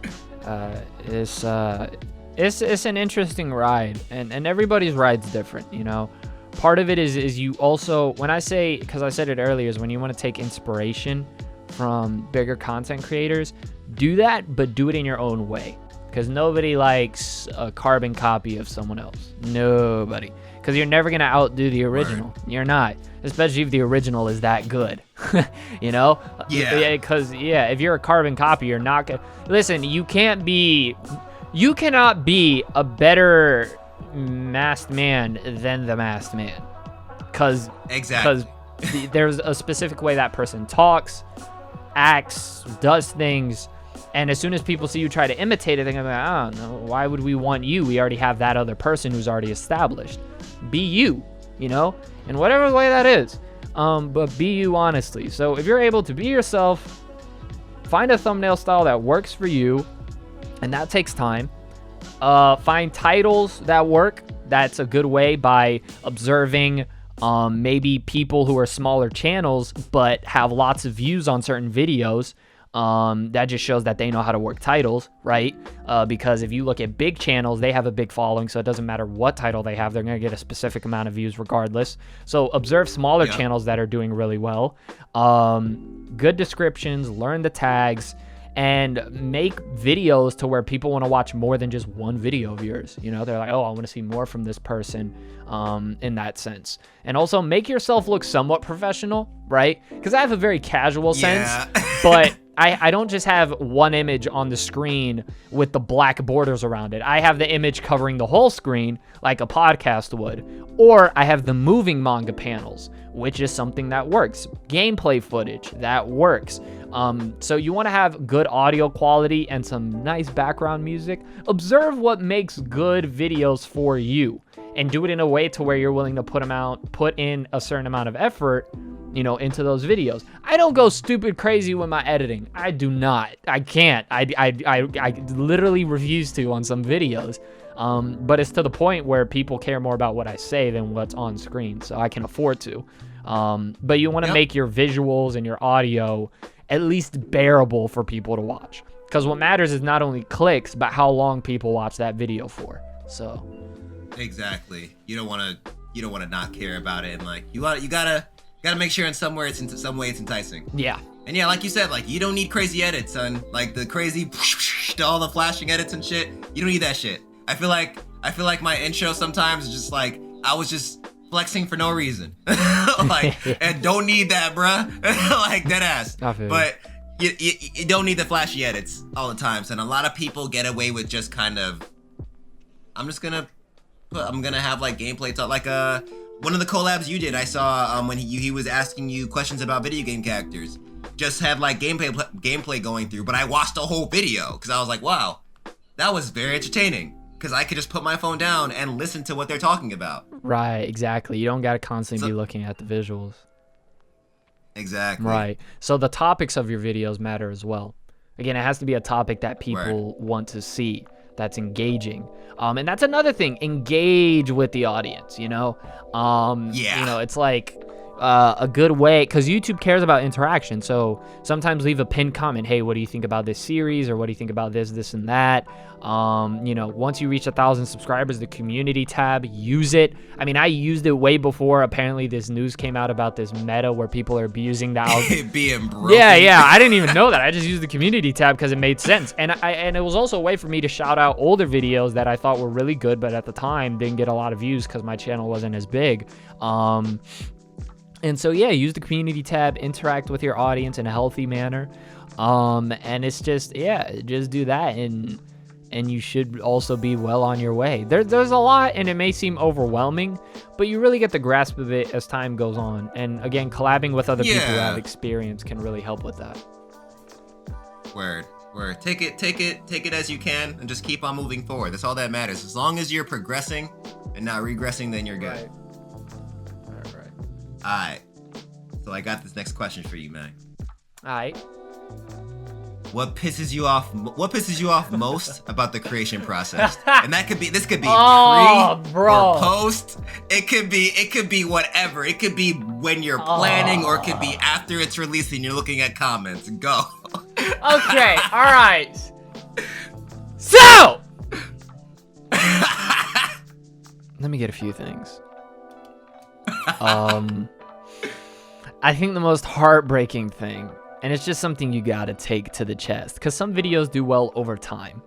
It's an interesting ride, and everybody's ride's different, you know. Part of it is you also, when I say, because I said it earlier, is when you want to take inspiration from bigger content creators, do that, but do it in your own way. because nobody likes a carbon copy of someone else. Nobody. Because you're never going to outdo the original. Word. You're not. Especially if the original is that good. You know? Yeah. Because, if you're a carbon copy, you're not going to... Listen, you cannot be a better masked man than the masked man. Because there's a specific way that person talks, acts, does things, and as soon as people see you try to imitate it, they're gonna be like, oh no, why would we want you? We already have that other person who's already established. Be you, you know, in whatever way that is, but be you honestly. So if you're able to be yourself, find a thumbnail style that works for you, and that takes time. Find titles that work. That's a good way, by observing maybe people who are smaller channels but have lots of views on certain videos. That just shows that they know how to work titles, right? Because if you look at big channels, they have a big following, so it doesn't matter what title they have, they're going to get a specific amount of views regardless. So observe smaller channels that are doing really well. Good descriptions, learn the tags, and make videos to where people want to watch more than just one video of yours. You know, they're like, oh, I want to see more from this person, in that sense. And also make yourself look somewhat professional, right? Because I have a very casual sense, but I don't just have one image on the screen with the black borders around it. I have the image covering the whole screen like a podcast would. Or I have the moving manga panels, which is something that works. Gameplay footage, that works. So you want to have good audio quality and some nice background music. Observe what makes good videos for you and do it in a way to where you're willing to put in a certain amount of effort, you know, into those videos. I don't go stupid crazy with my editing. I do not. I can't. I literally refuse to on some videos. But it's to the point where people care more about what I say than what's on screen, so I can afford to. But you want to make your visuals and your audio at least bearable for people to watch, because what matters is not only clicks but how long people watch that video for. So exactly, you don't want to not care about it, and like you gotta make sure in some way it's enticing. Yeah. And yeah, like you said, like you don't need crazy edits, son. Like the crazy all the flashing edits and shit, you don't need that shit. I feel like my intro sometimes is just like I was just flexing for no reason. Like, and don't need that, bruh. Like, dead ass. But you don't need the flashy edits all the time. So, and a lot of people get away with just kind of, I'm gonna have like gameplay talk. Like one of the collabs you did, I saw when he was asking you questions about video game characters. Just had like gameplay going through, but I watched the whole video because I was like, wow, that was very entertaining. Because I could just put my phone down and listen to what they're talking about. Right, exactly. You don't got to constantly be looking at the visuals. Exactly. Right. So the topics of your videos matter as well. Again, it has to be a topic that people want to see, that's engaging. And that's another thing. Engage with the audience, you know? You know, it's like a good way, because YouTube cares about interaction. So sometimes leave a pinned comment. Hey, what do you think about this series? Or what do you think about this, and that? You know, once you reach 1,000 subscribers, the community tab, use it. I mean, I used it way before. Apparently, this news came out about this meta where people are abusing the algorithm. Being broken. Yeah. I didn't even know that. I just used the community tab because it made sense. And it was also a way for me to shout out older videos that I thought were really good, but at the time didn't get a lot of views because my channel wasn't as big. And so, yeah, use the community tab, interact with your audience in a healthy manner. And it's just do that. And you should also be well on your way. There's a lot, and it may seem overwhelming, but you really get the grasp of it as time goes on. And again, collabing with other people who have experience can really help with that. Word. Take it as you can, and just keep on moving forward. That's all that matters. As long as you're progressing and not regressing, then you're good. Right. Alright. So I got this next question for you, man. Alright. What pisses you off most about the creation process? And this could be pre or post. It could be whatever. It could be when you're planning, or it could be after it's released and you're looking at comments. Go. Okay, alright. So let me get a few things. I think the most heartbreaking thing, and it's just something you gotta take to the chest, because some videos do well over time,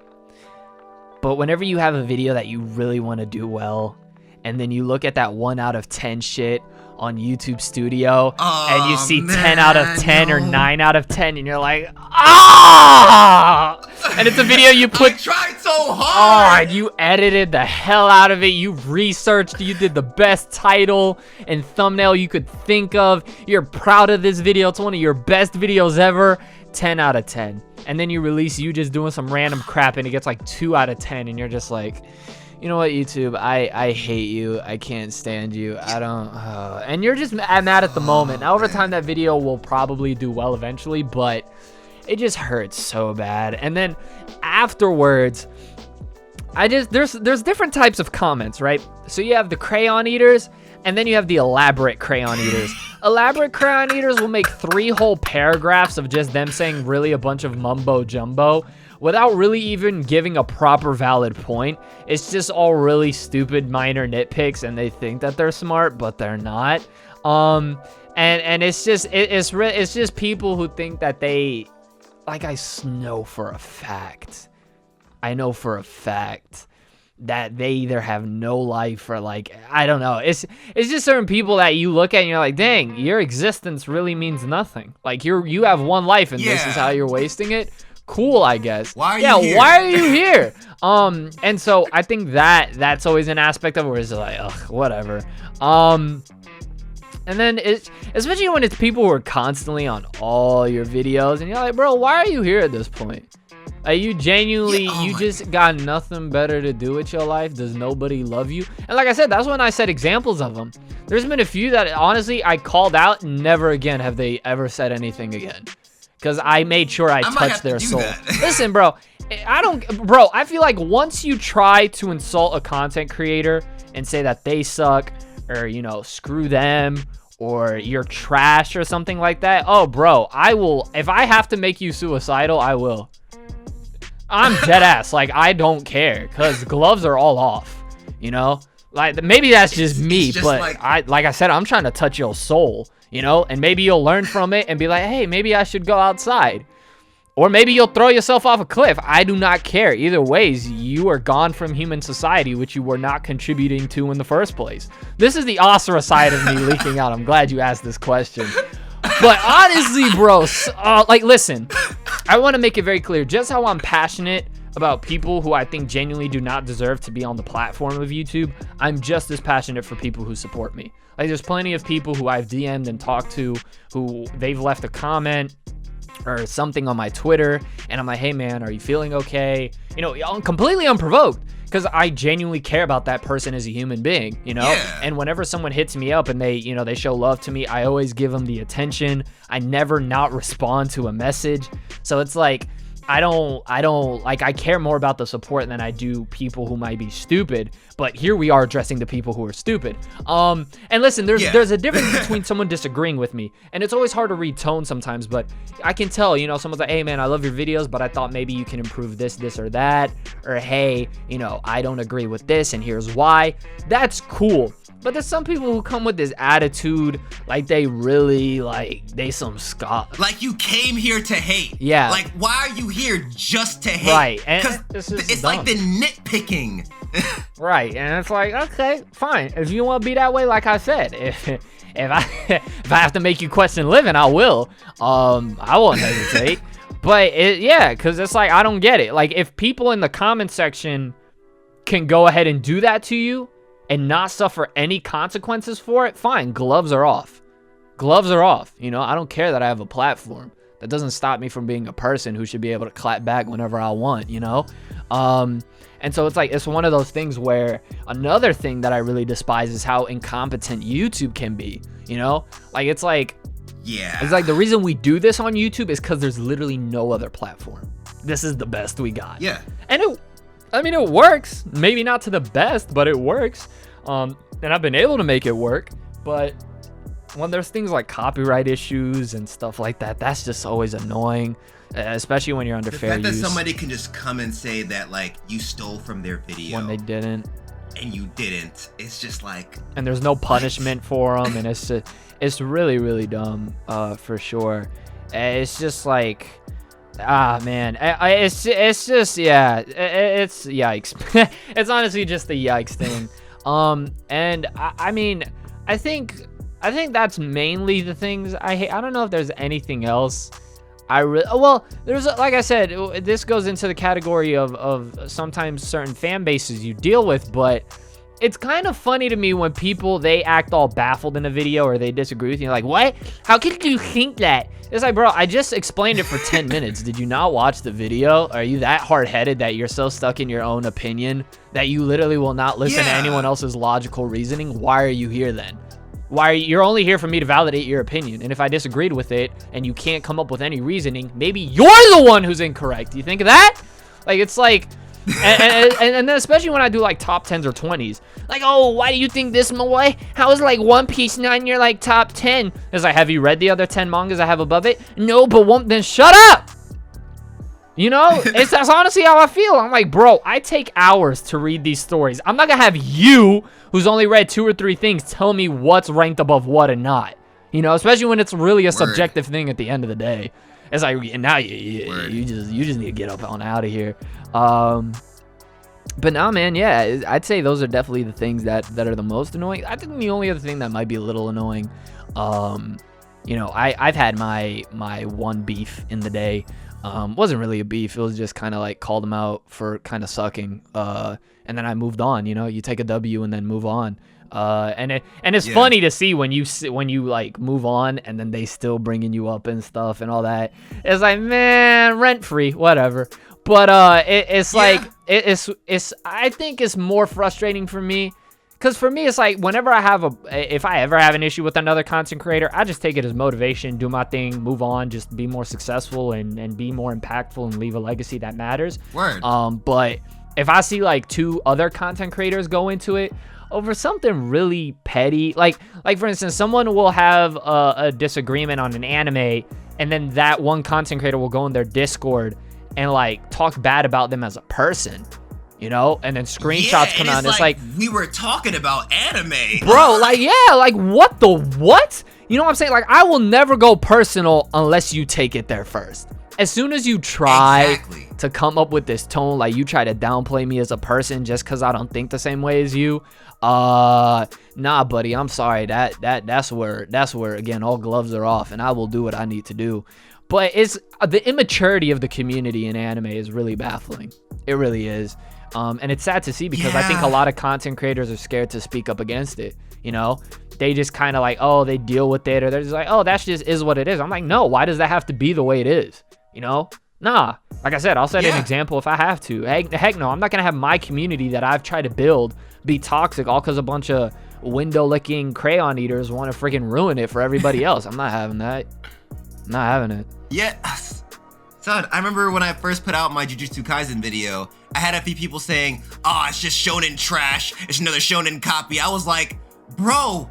But whenever you have a video that you really want to do well, and then you look at that 1 out of 10 shit on YouTube Studio, and you see 10 out of 10 or 9 out of 10, and you're like, ah! And it's a video you put. I tried so hard. And you edited the hell out of it. You researched. You did the best title and thumbnail you could think of. You're proud of this video. It's one of your best videos ever. 10 out of 10. And then you release you just doing some random crap, and it gets like 2 out of 10, and you're just like, you know what, YouTube, I hate you. I can't stand you. I don't. And you're just mad at the moment. Now, over time, that video will probably do well eventually, but it just hurts so bad. And then afterwards, there's different types of comments, right? So you have the crayon eaters, and then you have the elaborate crayon eaters. Elaborate crayon eaters will make 3 whole paragraphs of just them saying really a bunch of mumbo jumbo without really even giving a proper valid point. It's just all really stupid minor nitpicks, and they think that they're smart, but they're not. And it's just people who think that they, like, I know for a fact that they either have no life or, like, I don't know. It's just certain people that you look at and you're like, dang, your existence really means nothing. Like, you have one life and this is how you're wasting it. Cool, I guess. Why are you here? Why are you here? And so I think that's always an aspect of it where it's like, ugh, whatever. And then it's, especially when it's people who are constantly on all your videos, and you're like, bro, why are you here at this point? Are you genuinely, you just got nothing better to do with your life? Does nobody love you? And like I said, that's when I said examples of them. There's been a few that honestly I called out, and never again have they ever said anything again. Because I made sure I touched their soul. Listen, bro, I feel like once you try to insult a content creator and say that they suck, or, you know, screw them, or you're trash or something like that, oh, bro, I will, if I have to make you suicidal, I will. I'm dead ass. Like, I don't care, because gloves are all off, you know? Like, maybe that's just me, but like I said, I'm trying to touch your soul. You know, and maybe you'll learn from it and be like, hey, maybe I should go outside. Or maybe you'll throw yourself off a cliff. I do not care. Either ways, you are gone from human society, which you were not contributing to in the first place. This is the Asura side of me leaking out. I'm glad you asked this question. But honestly, bro, like, listen, I want to make it very clear just how I'm passionate about people who I think genuinely do not deserve to be on the platform of YouTube. I'm just as passionate for people who support me. Like, there's plenty of people who I've DM'd and talked to who they've left a comment or something on my Twitter, and I'm like, hey man, are you feeling okay? You know, completely unprovoked, because I genuinely care about that person as a human being, you know? Yeah. And whenever someone hits me up and they, you know, they show love to me, I always give them the attention. I never not respond to a message. So it's like, I don't like, I care more about the support than I do people who might be stupid, but here we are addressing the people who are stupid. And listen, there's a difference between someone disagreeing with me, and it's always hard to read tone sometimes, but I can tell, you know, someone's like, hey man, I love your videos, but I thought maybe you can improve this or that, or hey, you know, I don't agree with this and here's why. That's cool. But there's some people who come with this attitude, like they really, like, they some scot. Like, you came here to hate. Yeah. Like, why are you here just to hate? Right. Because it's dumb. Like the nitpicking. Right. And it's like, okay, fine. If you want to be that way, like I said, if I have to make you question living, I will. I won't hesitate. But because it's like, I don't get it. Like, if people in the comment section can go ahead and do that to you and not suffer any consequences for it, fine, gloves are off. Gloves are off. You know, I don't care that I have a platform. That doesn't stop me from being a person who should be able to clap back whenever I want, you know? And so it's like, it's one of those things where another thing that I really despise is how incompetent YouTube can be, you know? Like, it's like, it's like the reason we do this on YouTube is because there's literally no other platform. This is the best we got. Yeah. And it works. Maybe not to the best, but it works. And I've been able to make it work. But when there's things like copyright issues and stuff like that, that's just always annoying, especially when you're under fair use. The fact that somebody can just come and say that, like, you stole from their video when they didn't, and you didn't, it's just like, and there's no punishment for them, and it's really, really dumb, for sure. It's just like, Man, it's just it's yikes. It's honestly just the yikes thing. And I mean, I think that's mainly the things I hate. I don't know if there's anything else. Well, there's, like I said, this goes into the category of sometimes certain fan bases you deal with, but it's kind of funny to me when people, they act all baffled in a video or they disagree with you. Like, what? How could you think that? It's like, bro, I just explained it for 10 minutes. Did you not watch the video? Are you that hard-headed that you're so stuck in your own opinion that you literally will not listen to anyone else's logical reasoning? Why are you here then? You're only here for me to validate your opinion, and if I disagreed with it and you can't come up with any reasoning, maybe you're the one who's incorrect. You think of that? Like, it's like, and then especially when I do like top 10s or 20s, like, oh, why do you think this, my boy? How is like One Piece not in your like top 10? It's like, have you read the other 10 mangas I have above it? No, but then shut up. You know, that's honestly how I feel. I'm like, bro, I take hours to read these stories. I'm not gonna have you, who's only read 2 or 3 things, tell me what's ranked above what and not. You know, especially when it's really a subjective thing at the end of the day. It's like, now you just need to get up on out of here. But nah, man, yeah, I'd say those are definitely the things that are the most annoying. I think the only other thing that might be a little annoying, you know, I've had my one beef in the day. Wasn't really a beef. It was just kind of like called them out for kind of sucking. And then I moved on. You know, you take a W and then move on. And it's funny to see when you like move on and then they still bringing you up and stuff and all that. It's like, man, rent free, whatever. But it's like it's I think it's more frustrating for me. Because for me, it's like whenever if I ever have an issue with another content creator, I just take it as motivation, do my thing, move on, just be more successful and be more impactful and leave a legacy that matters. Word. But if I see like 2 other content creators go into it over something really petty, like for instance, someone will have a disagreement on an anime, and then that one content creator will go in their Discord and like talk bad about them as a person. You know, and then screenshots come out and it's like, we were talking about anime. Bro, like, like, what? You know what I'm saying? Like, I will never go personal unless you take it there first. As soon as you try to come up with this tone, like you try to downplay me as a person just because I don't think the same way as you, nah, buddy, I'm sorry. That's where again, all gloves are off and I will do what I need to do. But it's the immaturity of the community in anime is really baffling. It really is. And it's sad to see because I think a lot of content creators are scared to speak up against it. You know, they just kind of like, oh, they deal with it, or they're just like, oh, that just is what it is. I'm like, no, why does that have to be the way it is? You know, nah. Like I said, I'll set an example if I have to. Heck no, I'm not gonna have my community that I've tried to build be toxic all because a bunch of window licking crayon eaters want to freaking ruin it for everybody else. I'm not having that. I'm not having it. Yeah. Son, I remember when I first put out my Jujutsu Kaisen video, I had a few people saying, oh, it's just shonen trash. It's another shonen copy. I was like, bro,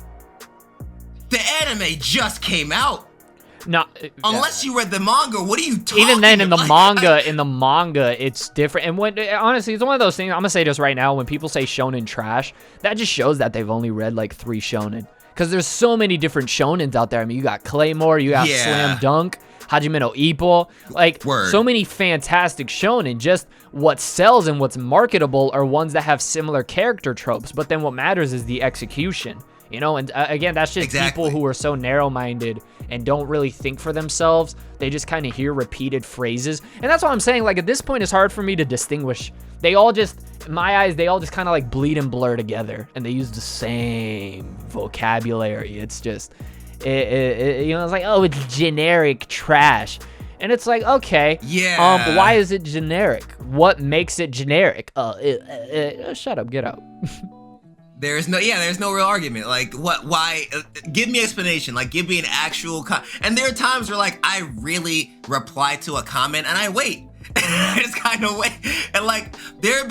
the anime just came out. No, unless you read the manga, what are you talking about? Even then, in the manga, it's different. And when honestly, it's one of those things. I'm gonna say this right now: when people say shonen trash, that just shows that they've only read like 3 shonen. Because there's so many different shonens out there. I mean, you got Claymore, you got Slam Dunk, Hajime no Ippo, like so many fantastic shonen. Just what sells and what's marketable are ones that have similar character tropes. But then what matters is the execution. You know, and again, that's just people who are so narrow-minded and don't really think for themselves. They just kind of hear repeated phrases. And that's what I'm saying. Like, at this point, it's hard for me to distinguish. They all just, in my eyes, they all just kind of like bleed and blur together. And they use the same vocabulary. It's just, you know, it's like, oh, it's generic trash. And it's like, okay. Yeah. Why is it generic? What makes it generic? Shut up, get out. There's no real argument. Like, why? Give me an explanation. Like, give me an actual and there are times where, like, I really reply to a comment and I wait. I just kind of wait. And, like, there have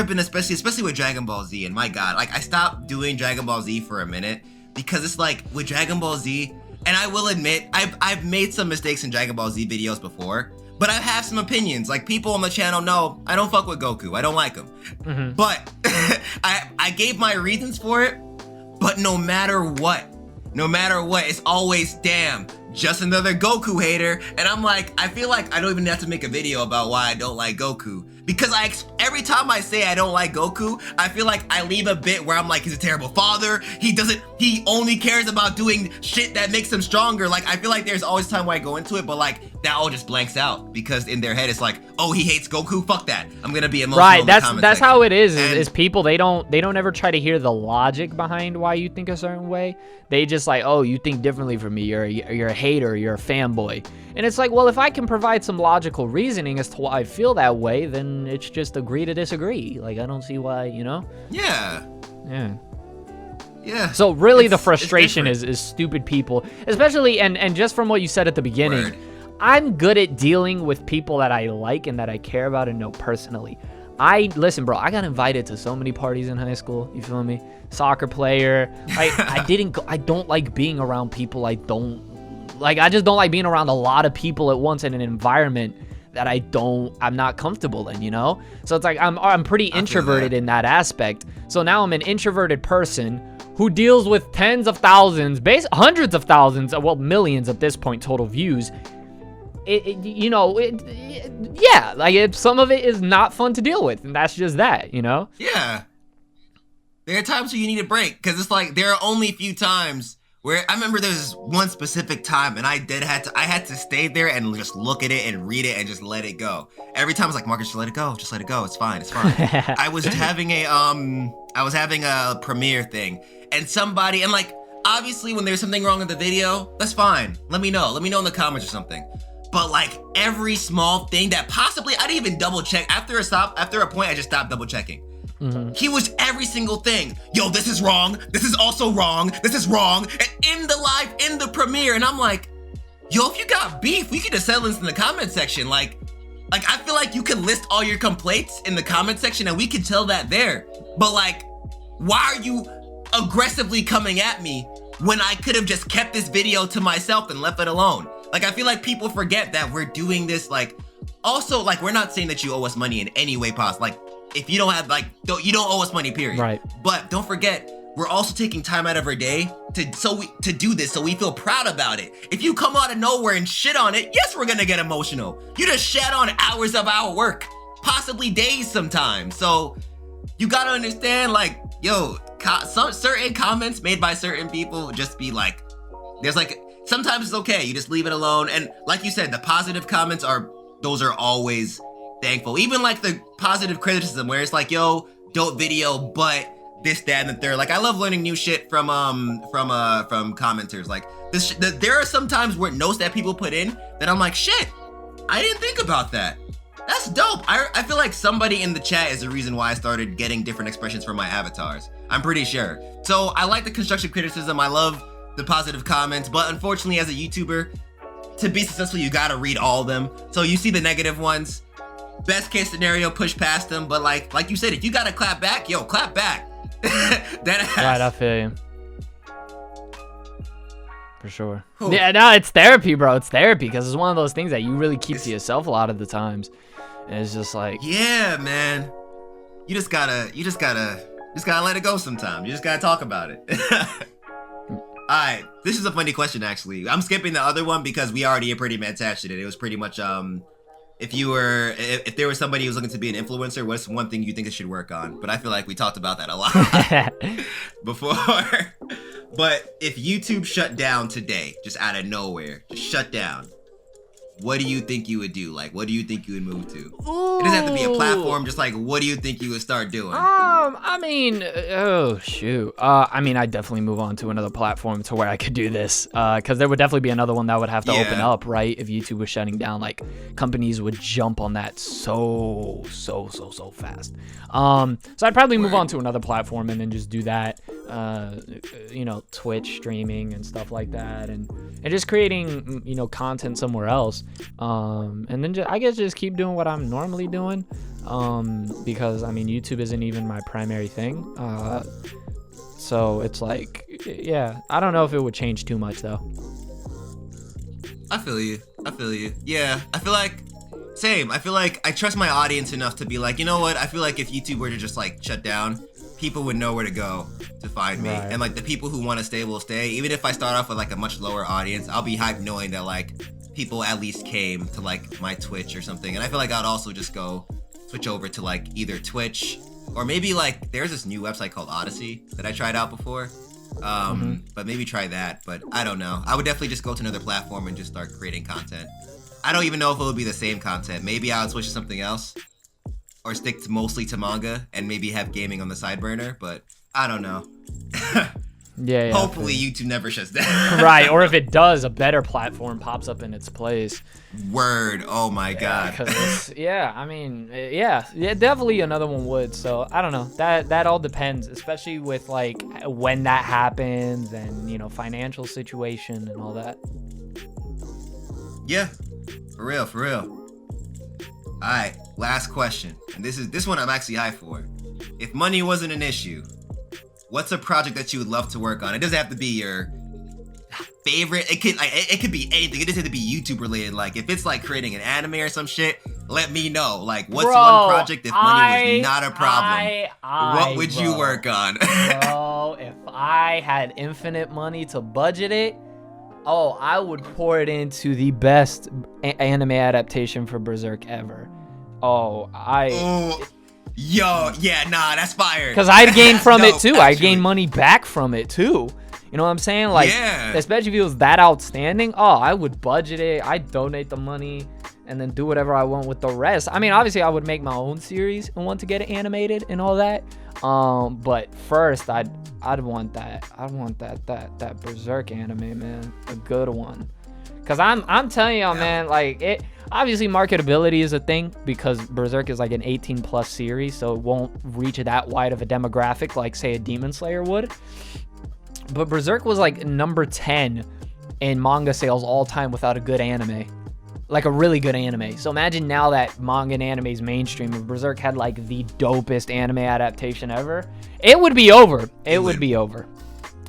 been, especially with Dragon Ball Z, and my God, like, I stopped doing Dragon Ball Z for a minute because it's like, with Dragon Ball Z, and I will admit, I've made some mistakes in Dragon Ball Z videos before, but I have some opinions. Like, people on the channel know I don't fuck with Goku. I don't like him. Mm-hmm. But I gave my reasons for it. But no matter what, it's always, damn, just another Goku hater. And I'm like, I feel like I don't even have to make a video about why I don't like Goku. Because every time I say I don't like Goku, I feel like I leave a bit where I'm like, he's a terrible father. He only cares about doing shit that makes him stronger. Like, I feel like there's always time where I go into it, but like, that all just blanks out. Because in their head, it's like, oh, he hates Goku, fuck that. I'm gonna be emotional. Right, in the comment that's section. how it is people, they don't ever try to hear the logic behind why you think a certain way. They just like, oh, you think differently from me, you're a hater, you're a fanboy. And it's like, well, if I can provide some logical reasoning as to why I feel that way, then it's just agree to disagree. Like, I don't see why, you know? Yeah. So really the frustration is stupid people, especially, and just from what you said at the beginning, Word. I'm good at dealing with people that I like and that I care about and know personally. Listen, bro, I got invited to so many parties in high school, you feel me? Soccer player. I don't like being around people I just don't like being around a lot of people at once in an environment that I'm not comfortable in, you know? So it's like I'm pretty introverted in that aspect. So now I'm an introverted person who deals with tens of thousands, hundreds of thousands, well, millions at this point total views. Some of it is not fun to deal with, and that's just that, you know? Yeah. There are times where you need a break, because it's like, there are only a few times where, I remember there was one specific time, and I had to stay there and just look at it and read it and just let it go. Every time I was like, Marcus, just let it go, it's fine. I was having a premiere thing, and somebody, and like, obviously when there's something wrong with the video, that's fine. Let me know in the comments or something. But like, every small thing that possibly, I didn't even double check. After a point, I just stopped double checking. Mm-hmm. He was every single thing. Yo, this is wrong. This is also wrong. This is wrong. And in the premiere, and I'm like, yo, if you got beef, we could just settle this in the comment section. Like I feel like you could list all your complaints in the comment section and we could tell that there. But like, why are you aggressively coming at me when I could have just kept this video to myself and left it alone? Like, I feel like people forget that we're doing this, like, also, like, we're not saying that you owe us money in any way possible. Like, if you don't have, like, you don't owe us money, period. Right. But don't forget, we're also taking time out of our day to do this, so we feel proud about it. If you come out of nowhere and shit on it, yes, we're gonna get emotional. You just shat on hours of our work, possibly days sometimes. So you gotta understand, like, yo, some certain comments made by certain people just be like, there's like, sometimes it's okay, you just leave it alone. And like you said, the positive comments are always thankful. Even like the positive criticism where it's like, yo, dope video, but this, that, and the third. Like, I love learning new shit from commenters. Like, there are some times where notes that people put in that I'm like, shit, I didn't think about that. That's dope. I feel like somebody in the chat is the reason why I started getting different expressions from my avatars. I'm pretty sure. So I like the constructive criticism. I love the positive comments, but unfortunately as a YouTuber, to be successful, you gotta read all of them. So you see the negative ones, best case scenario, push past them. But like you said, if you gotta clap back, yo, clap back. Right, I feel you. For sure. Cool. Yeah, no, it's therapy, bro. It's therapy because it's one of those things that you really keep to yourself a lot of the times. And it's just like, yeah, man. You just gotta let it go sometimes. You just gotta talk about it. Alright, this is a funny question actually. I'm skipping the other one because we already pretty much attached it. It was pretty much if there was somebody who was looking to be an influencer, what's one thing you think it should work on? But I feel like we talked about that a lot before. But if YouTube shut down today, just out of nowhere, just shut down, what do you think you would do? Like, what do you think you would move to? Ooh. It doesn't have to be a platform, just like, what do you think you would start doing? I mean, oh, shoot. I mean, I'd definitely move on to another platform to where I could do this. Because there would definitely be another one that would have to open up, right? If YouTube was shutting down, like, companies would jump on that so fast. So I'd probably move on to another platform and then just do that. You know, Twitch streaming and stuff like that. And just creating, you know, content somewhere else. And then I guess just keep doing what I'm normally doing, because I mean YouTube isn't even my primary thing, so it's like, yeah, I don't know if it would change too much though. I feel you. Yeah, I feel like same. I feel like I trust my audience enough to be like, you know what, I feel like if YouTube were to just like shut down, people would know where to go to find me. Right. And like the people who want to stay will stay. Even if I start off with like a much lower audience, I'll be hyped knowing that like people at least came to like my Twitch or something. And I feel like I'd also just go switch over to like either Twitch or maybe like there's this new website called Odyssey that I tried out before. But maybe try that. But I don't know. I would definitely just go to another platform and just start creating content. I don't even know if it would be the same content. Maybe I would switch to something else. Or stick to mostly to manga and maybe have gaming on the side burner, but I don't know. Yeah. Hopefully YouTube never shuts down. Right, or if it does, a better platform pops up in its place. Word. Oh my god. I mean, definitely another one would. So I don't know. That all depends, especially with like when that happens and, you know, financial situation and all that. Yeah. For real. Alright, last question. And this one I'm actually high for. If money wasn't an issue, what's a project that you would love to work on? It doesn't have to be your favorite. It could be anything. It doesn't have to be YouTube related. Like if it's like creating an anime or some shit, let me know. Like what's one project if money was not a problem? What would you work on? Bro, if I had infinite money to budget it, I would pour it into the best anime adaptation for Berserk ever. That's fire. Because I'd gain from it too. I'd gain money back from it too. You know what I'm saying? Like, especially if it was that outstanding. I would budget it. I'd donate the money and then do whatever I want with the rest. I mean, obviously I would make my own series and want to get it animated and all that. But first I'd want that Berserk anime, man, a good one. Cause I'm telling y'all, man, like it. Obviously, marketability is a thing because Berserk is like an 18+ series, so it won't reach that wide of a demographic like say a Demon Slayer would. But Berserk was like number 10 in manga sales all time without a good anime. Like a really good anime. So imagine now that manga and anime is mainstream. If Berserk had like the dopest anime adaptation ever, it would be over. It would be over.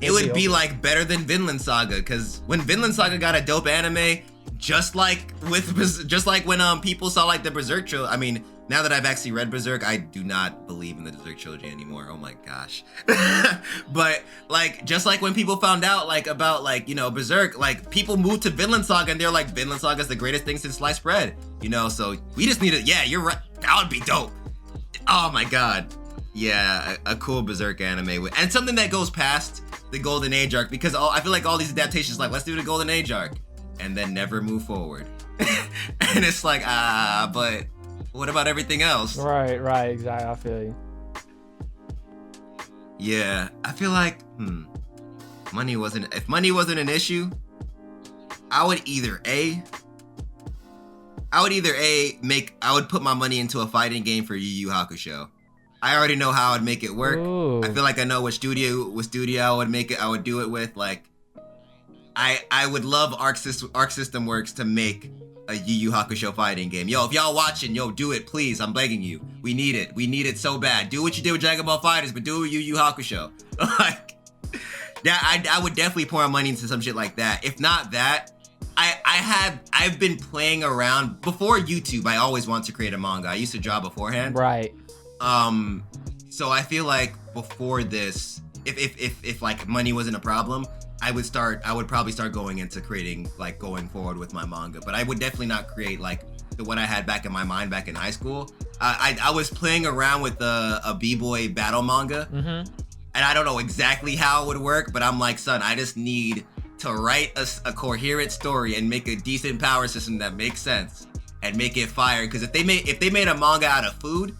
It would be like better than Vinland Saga, because when Vinland Saga got a dope anime, just like when people saw like the Berserk trilogy. I mean, now that I've actually read Berserk, I do not believe in the Berserk trilogy anymore. Oh my gosh. But like, just like when people found out like about like, you know, Berserk, like people moved to Vinland Saga and they're like, Vinland Saga is the greatest thing since sliced bread, you know? So we just need to, yeah, you're right. That would be dope. Oh my God. Yeah, a cool Berserk anime and something that goes past the Golden Age arc, because I feel like all these adaptations, like, let's do the Golden Age arc and then never move forward. And it's like, but what about everything else? Right, exactly. I feel you. Yeah, I feel like, if money wasn't an issue, I would put my money into a fighting game for Yu Yu Hakusho. I already know how I'd make it work. Ooh. I feel like I know what studio I would make it. I would do it with. Like, I would love Arc System Works to make a Yu Yu Hakusho fighting game. Yo, if y'all watching, do it, please. I'm begging you. We need it. We need it so bad. Do what you did with Dragon Ball FighterZ, but do it with Yu Yu Hakusho. Like, that, I would definitely pour my money into some shit like that. If not that, I've been playing around before YouTube. I always wanted to create a manga. I used to draw beforehand. Right. So I feel like before this, if like money wasn't a problem, I would probably start going into creating, like, going forward with my manga. But I would definitely not create like the one I had back in my mind back in high school. I was playing around with a b-boy battle manga, and I don't know exactly how it would work, but I'm like, son, I just need to write a coherent story and make a decent power system that makes sense and make it fire. Because if they made a manga out of food,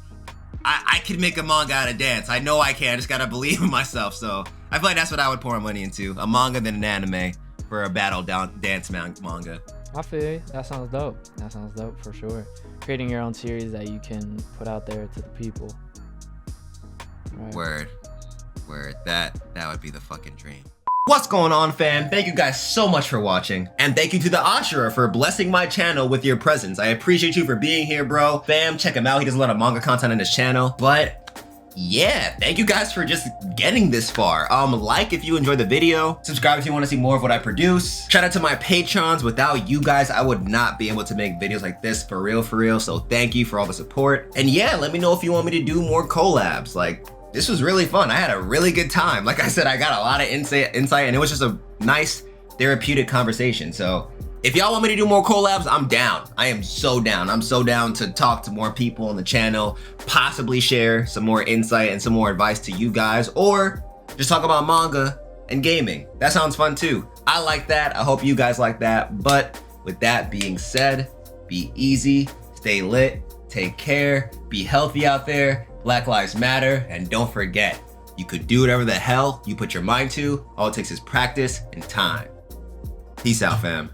I could make a manga out of dance. I know I can. I just gotta believe in myself. So I feel like that's what I would pour my money into: a manga than an anime for a battle dance manga. I feel you. That sounds dope. That sounds dope for sure. Creating your own series that you can put out there to the people. Right. Word. That would be the fucking dream. What's going on, fam? Thank you guys so much for watching. And thank you to the Asura for blessing my channel with your presence. I appreciate you for being here, bro. Fam, check him out. He does a lot of manga content on his channel. But yeah, thank you guys for just getting this far. Like if you enjoyed the video, subscribe if you want to see more of what I produce. Shout out to my patrons. Without you guys, I would not be able to make videos like this for real. So thank you for all the support. And yeah, let me know if you want me to do more collabs. Like, this was really fun. I had a really good time. Like I said, I got a lot of insight, and it was just a nice therapeutic conversation. So if y'all want me to do more collabs, I'm down. I am so down. I'm so down to talk to more people on the channel, possibly share some more insight and some more advice to you guys, or just talk about manga and gaming. That sounds fun too. I like that. I hope you guys like that. But with that being said, be easy, stay lit, take care, be healthy out there. Black Lives Matter, and don't forget, you could do whatever the hell you put your mind to. All it takes is practice and time. Peace out, fam.